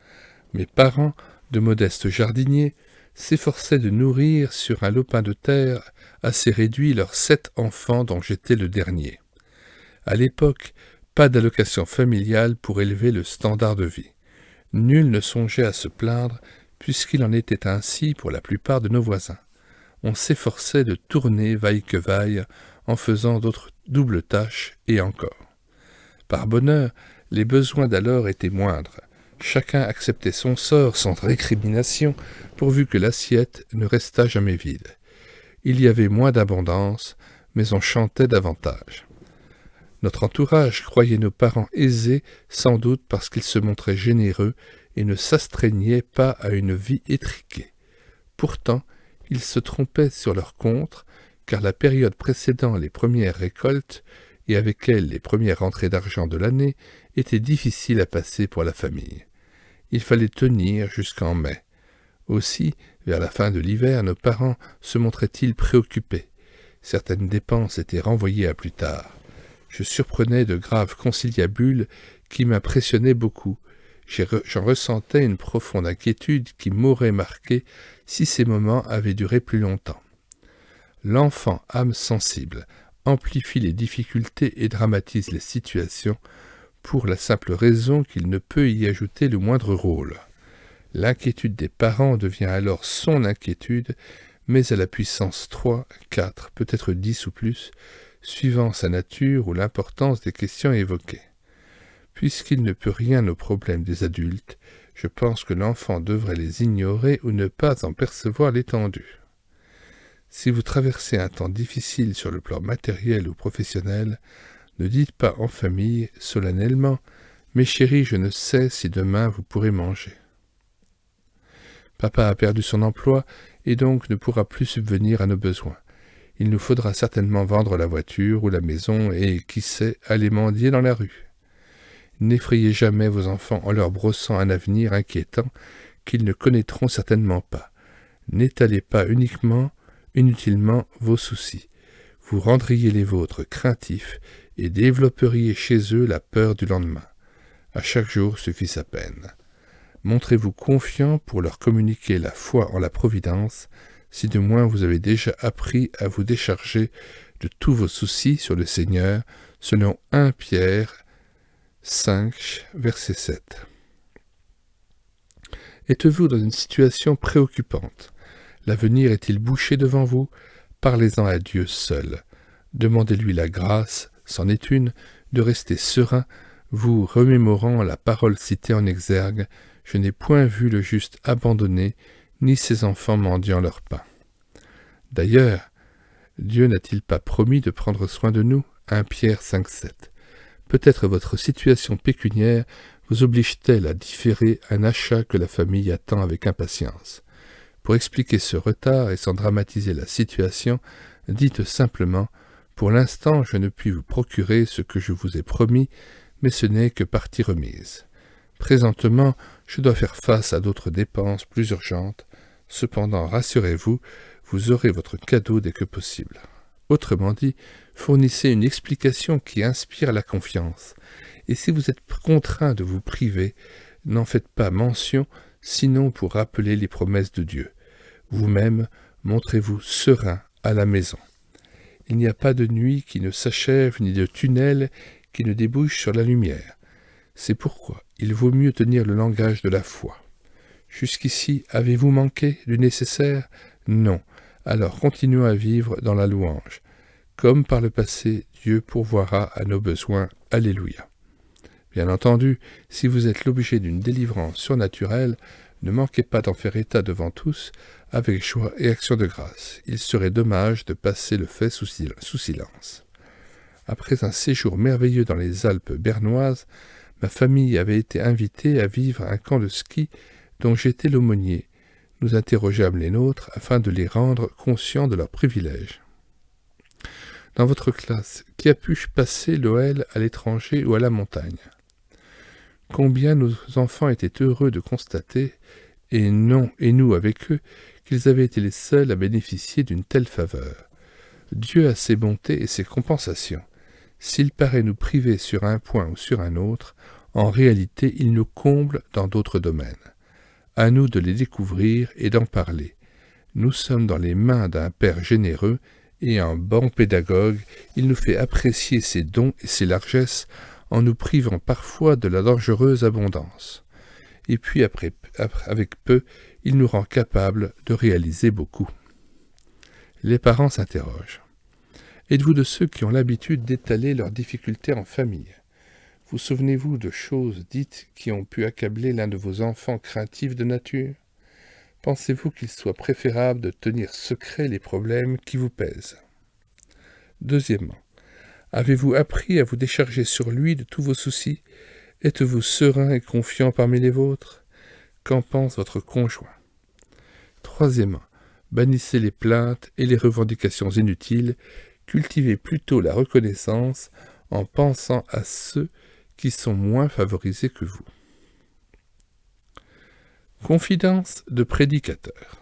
Mes parents, de modestes jardiniers, s'efforçaient de nourrir sur un lopin de terre assez réduit leurs 7 enfants dont j'étais le dernier. À l'époque, pas d'allocation familiale pour élever le standard de vie. Nul ne songeait à se plaindre, puisqu'il en était ainsi pour la plupart de nos voisins. On s'efforçait de tourner vaille que vaille, en faisant d'autres doubles tâches, et encore. Par bonheur, les besoins d'alors étaient moindres. Chacun acceptait son sort sans récrimination, pourvu que l'assiette ne restât jamais vide. Il y avait moins d'abondance, mais on chantait davantage. Notre entourage croyait nos parents aisés, sans doute parce qu'ils se montraient généreux et ne s'astreignaient pas à une vie étriquée. Pourtant, ils se trompaient sur leur compte, car la période précédant les premières récoltes, et avec elles les premières rentrées d'argent de l'année, était difficile à passer pour la famille. Il fallait tenir jusqu'en mai. Aussi, vers la fin de l'hiver, nos parents se montraient-ils préoccupés. Certaines dépenses étaient renvoyées à plus tard. Je surprenais de graves conciliabules qui m'impressionnaient beaucoup. J'en ressentais une profonde inquiétude qui m'aurait marqué si ces moments avaient duré plus longtemps. L'enfant, âme sensible, amplifie les difficultés et dramatise les situations pour la simple raison qu'il ne peut y ajouter le moindre rôle. L'inquiétude des parents devient alors son inquiétude, mais à la puissance 3, 4, peut-être 10 ou plus, suivant sa nature ou l'importance des questions évoquées. Puisqu'il ne peut rien aux problèmes des adultes, je pense que l'enfant devrait les ignorer ou ne pas en percevoir l'étendue. Si vous traversez un temps difficile sur le plan matériel ou professionnel, ne dites pas en famille, solennellement, « Mes chéris, je ne sais si demain vous pourrez manger. » Papa a perdu son emploi et donc ne pourra plus subvenir à nos besoins. Il nous faudra certainement vendre la voiture ou la maison et, qui sait, aller mendier dans la rue. N'effrayez jamais vos enfants en leur brossant un avenir inquiétant qu'ils ne connaîtront certainement pas. N'étalez pas inutilement vos soucis. Vous rendriez les vôtres craintifs et développeriez chez eux la peur du lendemain. À chaque jour suffit sa peine. Montrez-vous confiant pour leur communiquer la foi en la providence, si de moins vous avez déjà appris à vous décharger de tous vos soucis sur le Seigneur, selon 1 Pierre 5, verset 7. Êtes-vous dans une situation préoccupante? L'avenir est-il bouché devant vous? Parlez-en à Dieu seul. Demandez-lui la grâce, c'en est une, de rester serein, vous remémorant la parole citée en exergue, « Je n'ai point vu le juste abandonné, ni ses enfants mendiant leur pain. » D'ailleurs, Dieu n'a-t-il pas promis de prendre soin de nous? 1 Pierre 5, 7. Peut-être votre situation pécuniaire vous oblige-t-elle à différer un achat que la famille attend avec impatience. Pour expliquer ce retard et sans dramatiser la situation, dites simplement « Pour l'instant, je ne puis vous procurer ce que je vous ai promis, mais ce n'est que partie remise. Présentement, je dois faire face à d'autres dépenses plus urgentes. Cependant, rassurez-vous, vous aurez votre cadeau dès que possible. » Autrement dit, fournissez une explication qui inspire la confiance. Et si vous êtes contraint de vous priver, n'en faites pas mention, sinon pour rappeler les promesses de Dieu. Vous-même, montrez-vous serein à la maison. Il n'y a pas de nuit qui ne s'achève, ni de tunnel qui ne débouche sur la lumière. C'est pourquoi il vaut mieux tenir le langage de la foi. Jusqu'ici, avez-vous manqué du nécessaire? Non. Alors continuons à vivre dans la louange. Comme par le passé, Dieu pourvoira à nos besoins. Alléluia. Bien entendu, si vous êtes l'objet d'une délivrance surnaturelle, ne manquez pas d'en faire état devant tous, avec joie et action de grâce. Il serait dommage de passer le fait sous silence. Après un séjour merveilleux dans les Alpes bernoises, ma famille avait été invitée à vivre un camp de ski dont j'étais l'aumônier. Nous interrogeâmes les nôtres afin de les rendre conscients de leurs privilèges. Dans votre classe, qui a pu passer Noël à l'étranger ou à la montagne? Combien nos enfants étaient heureux de constater, et nous avec eux, qu'ils avaient été les seuls à bénéficier d'une telle faveur. Dieu a ses bontés et ses compensations. S'il paraît nous priver sur un point ou sur un autre, en réalité il nous comble dans d'autres domaines. À nous de les découvrir et d'en parler. Nous sommes dans les mains d'un Père généreux, et un bon pédagogue, il nous fait apprécier ses dons et ses largesses en nous privant parfois de la dangereuse abondance. Et puis avec peu, il nous rend capables de réaliser beaucoup. Les parents s'interrogent. Êtes-vous de ceux qui ont l'habitude d'étaler leurs difficultés en famille? Vous souvenez-vous de choses dites qui ont pu accabler l'un de vos enfants craintifs de nature? Pensez-vous qu'il soit préférable de tenir secrets les problèmes qui vous pèsent? Deuxièmement, avez-vous appris à vous décharger sur lui de tous vos soucis? Êtes-vous serein et confiant parmi les vôtres? Qu'en pense votre conjoint? Troisièmement, bannissez les plaintes et les revendications inutiles, cultivez plutôt la reconnaissance en pensant à ceux qui sont moins favorisés que vous. Confidence de prédicateur.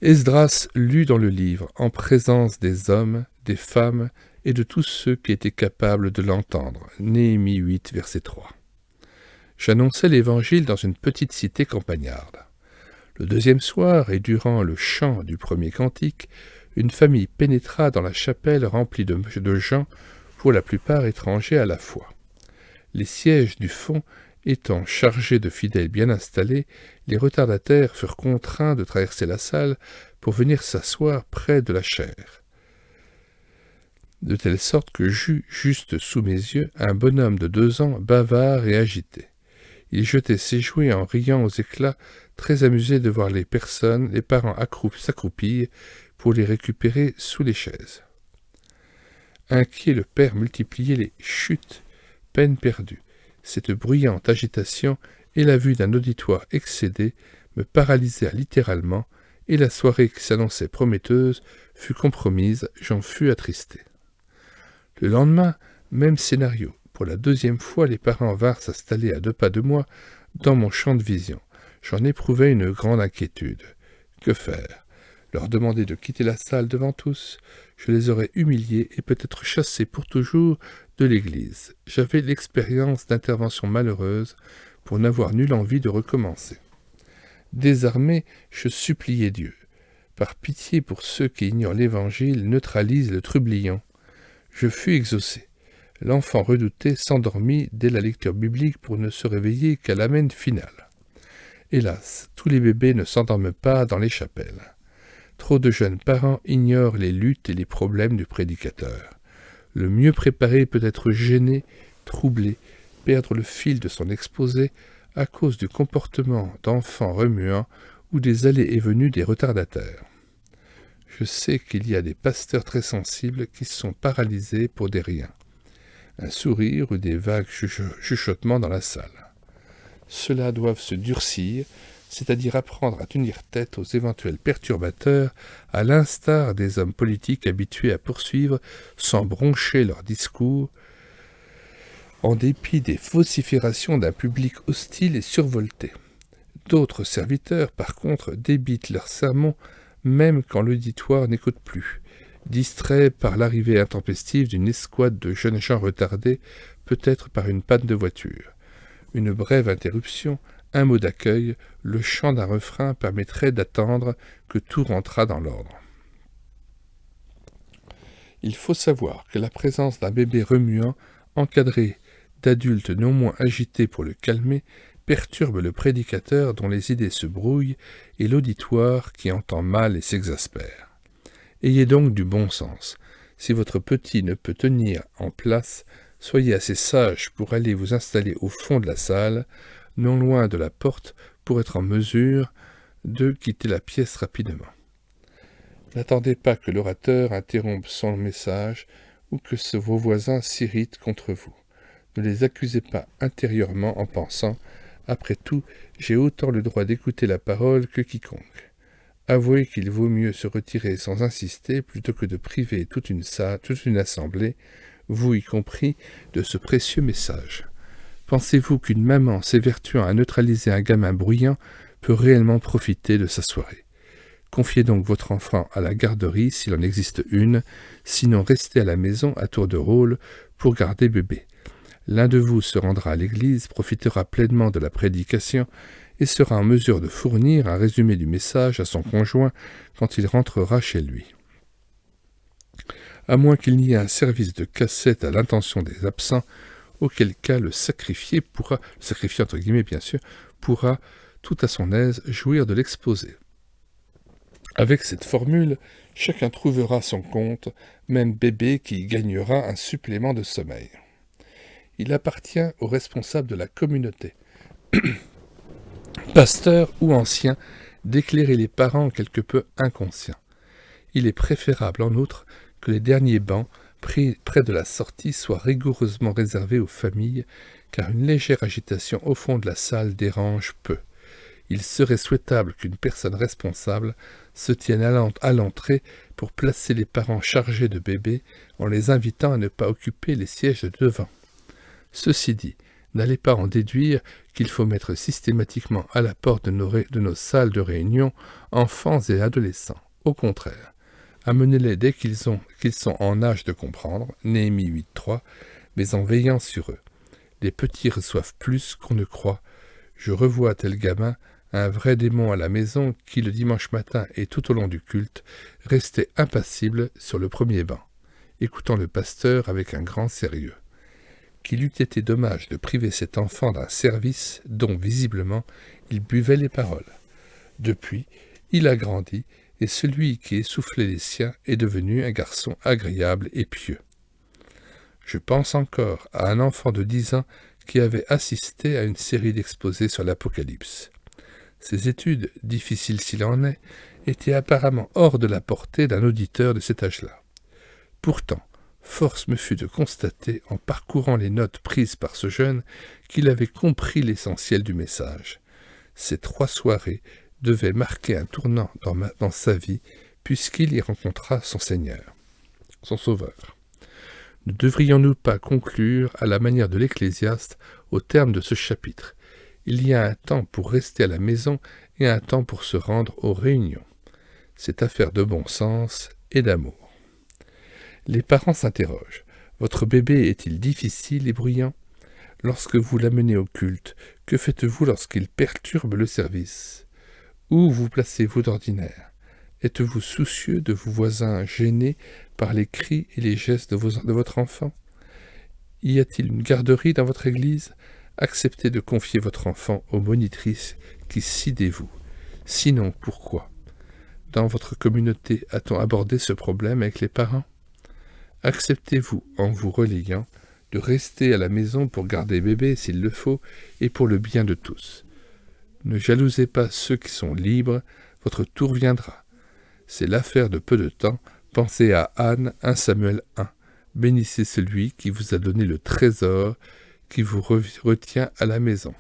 Esdras lut dans le livre, en présence des hommes, des femmes et de tous ceux qui étaient capables de l'entendre. Néhémie 8, verset 3. J'annonçais l'Évangile dans une petite cité campagnarde. Le deuxième soir, et durant le chant du premier cantique, une famille pénétra dans la chapelle remplie de gens, pour la plupart étrangers à la foi. Les sièges du fond étant chargés de fidèles bien installés, les retardataires furent contraints de traverser la salle pour venir s'asseoir près de la chaire. De telle sorte que j'eus, juste sous mes yeux, un bonhomme de 2 ans, bavard et agité. Il jetait ses jouets en riant aux éclats, très amusé de voir les parents s'accroupir pour les récupérer sous les chaises. Inquiet, le père multipliait les chutes, peine perdue. Cette bruyante agitation et la vue d'un auditoire excédé me paralysèrent littéralement, et la soirée qui s'annonçait prometteuse fut compromise, j'en fus attristé. Le lendemain, même scénario. Pour la 2e fois, les parents vinrent s'installer à 2 pas de moi, dans mon champ de vision. J'en éprouvais une grande inquiétude. Que faire? Leur demander de quitter la salle devant tous? Je les aurais humiliés et peut-être chassés pour toujours de l'église. J'avais l'expérience d'interventions malheureuses pour n'avoir nulle envie de recommencer. Désarmé, je suppliai Dieu. Par pitié pour ceux qui ignorent l'Évangile, neutralise le trublion. Je fus exaucé. L'enfant redouté s'endormit dès la lecture biblique pour ne se réveiller qu'à l'amène finale. Hélas, tous les bébés ne s'endorment pas dans les chapelles. Trop de jeunes parents ignorent les luttes et les problèmes du prédicateur. Le mieux préparé peut être gêné, troublé, perdre le fil de son exposé à cause du comportement d'enfants remuants ou des allées et venues des retardataires. Je sais qu'il y a des pasteurs très sensibles qui sont paralysés pour des riens. Un sourire ou des vagues chuchotements dans la salle. Ceux-là doivent se durcir, c'est-à-dire apprendre à tenir tête aux éventuels perturbateurs, à l'instar des hommes politiques habitués à poursuivre sans broncher leur discours, en dépit des vociférations d'un public hostile et survolté. D'autres serviteurs, par contre, débitent leurs sermons même quand l'auditoire n'écoute plus, distrait par l'arrivée intempestive d'une escouade de jeunes gens retardés, peut-être par une panne de voiture. Une brève interruption, un mot d'accueil, le chant d'un refrain permettrait d'attendre que tout rentrât dans l'ordre. Il faut savoir que la présence d'un bébé remuant, encadré d'adultes non moins agités pour le calmer, perturbe le prédicateur dont les idées se brouillent et l'auditoire qui entend mal et s'exaspère. Ayez donc du bon sens. Si votre petit ne peut tenir en place, soyez assez sage pour aller vous installer au fond de la salle, non loin de la porte, pour être en mesure de quitter la pièce rapidement. N'attendez pas que l'orateur interrompe son message ou que vos voisins s'irritent contre vous. Ne les accusez pas intérieurement en pensant « Après tout, j'ai autant le droit d'écouter la parole que quiconque ». Avouez qu'il vaut mieux se retirer sans insister plutôt que de priver toute une assemblée, vous y compris, de ce précieux message. Pensez-vous qu'une maman s'évertuant à neutraliser un gamin bruyant peut réellement profiter de sa soirée? Confiez donc votre enfant à la garderie s'il en existe une, sinon restez à la maison à tour de rôle pour garder bébé. L'un de vous se rendra à l'église, profitera pleinement de la prédication et sera en mesure de fournir un résumé du message à son conjoint quand il rentrera chez lui. À moins qu'il n'y ait un service de cassette à l'intention des absents, auquel cas le sacrifié entre guillemets bien sûr, pourra tout à son aise jouir de l'exposé. Avec cette formule, chacun trouvera son compte, même bébé qui gagnera un supplément de sommeil. Il appartient aux responsables de la communauté, pasteurs ou anciens, d'éclairer les parents quelque peu inconscients. Il est préférable en outre que les derniers bancs pris près de la sortie soient rigoureusement réservés aux familles, car une légère agitation au fond de la salle dérange peu. Il serait souhaitable qu'une personne responsable se tienne à l'entrée pour placer les parents chargés de bébés en les invitant à ne pas occuper les sièges de devant. Ceci dit, n'allez pas en déduire qu'il faut mettre systématiquement à la porte de nos salles de réunion enfants et adolescents. Au contraire, amenez-les dès qu'ils sont en âge de comprendre, Néhémie 8.3, mais en veillant sur eux. Les petits reçoivent plus qu'on ne croit. Je revois tel gamin, un vrai démon à la maison qui, le dimanche matin et tout au long du culte, restait impassible sur le premier banc, écoutant le pasteur avec un grand sérieux. Qu'il eût été dommage de priver cet enfant d'un service dont, visiblement, il buvait les paroles. Depuis, il a grandi, et celui qui essoufflait les siens est devenu un garçon agréable et pieux. Je pense encore à un enfant de 10 ans qui avait assisté à une série d'exposés sur l'Apocalypse. Ces études, difficiles s'il en est, étaient apparemment hors de la portée d'un auditeur de cet âge-là. Pourtant, force me fut de constater, en parcourant les notes prises par ce jeune, qu'il avait compris l'essentiel du message. Ces 3 soirées devaient marquer un tournant dans sa vie, puisqu'il y rencontra son Seigneur, son Sauveur. Ne devrions-nous pas conclure à la manière de l'Ecclésiaste au terme de ce chapitre ? Il y a un temps pour rester à la maison et un temps pour se rendre aux réunions. C'est affaire de bon sens et d'amour. Les parents s'interrogent. Votre bébé est-il difficile et bruyant ? Lorsque vous l'amenez au culte, que faites-vous lorsqu'il perturbe le service ? Où vous placez-vous d'ordinaire ? Êtes-vous soucieux de vos voisins gênés par les cris et les gestes de votre enfant ? Y a-t-il une garderie dans votre église ? Acceptez de confier votre enfant aux monitrices qui s'y dévouent. Sinon, pourquoi ? Dans votre communauté, a-t-on abordé ce problème avec les parents ? Acceptez-vous, en vous relayant, de rester à la maison pour garder bébé s'il le faut et pour le bien de tous. Ne jalousez pas ceux qui sont libres, votre tour viendra. C'est l'affaire de peu de temps. Pensez à Anne, 1 Samuel 1. Bénissez celui qui vous a donné le trésor, qui vous retient à la maison.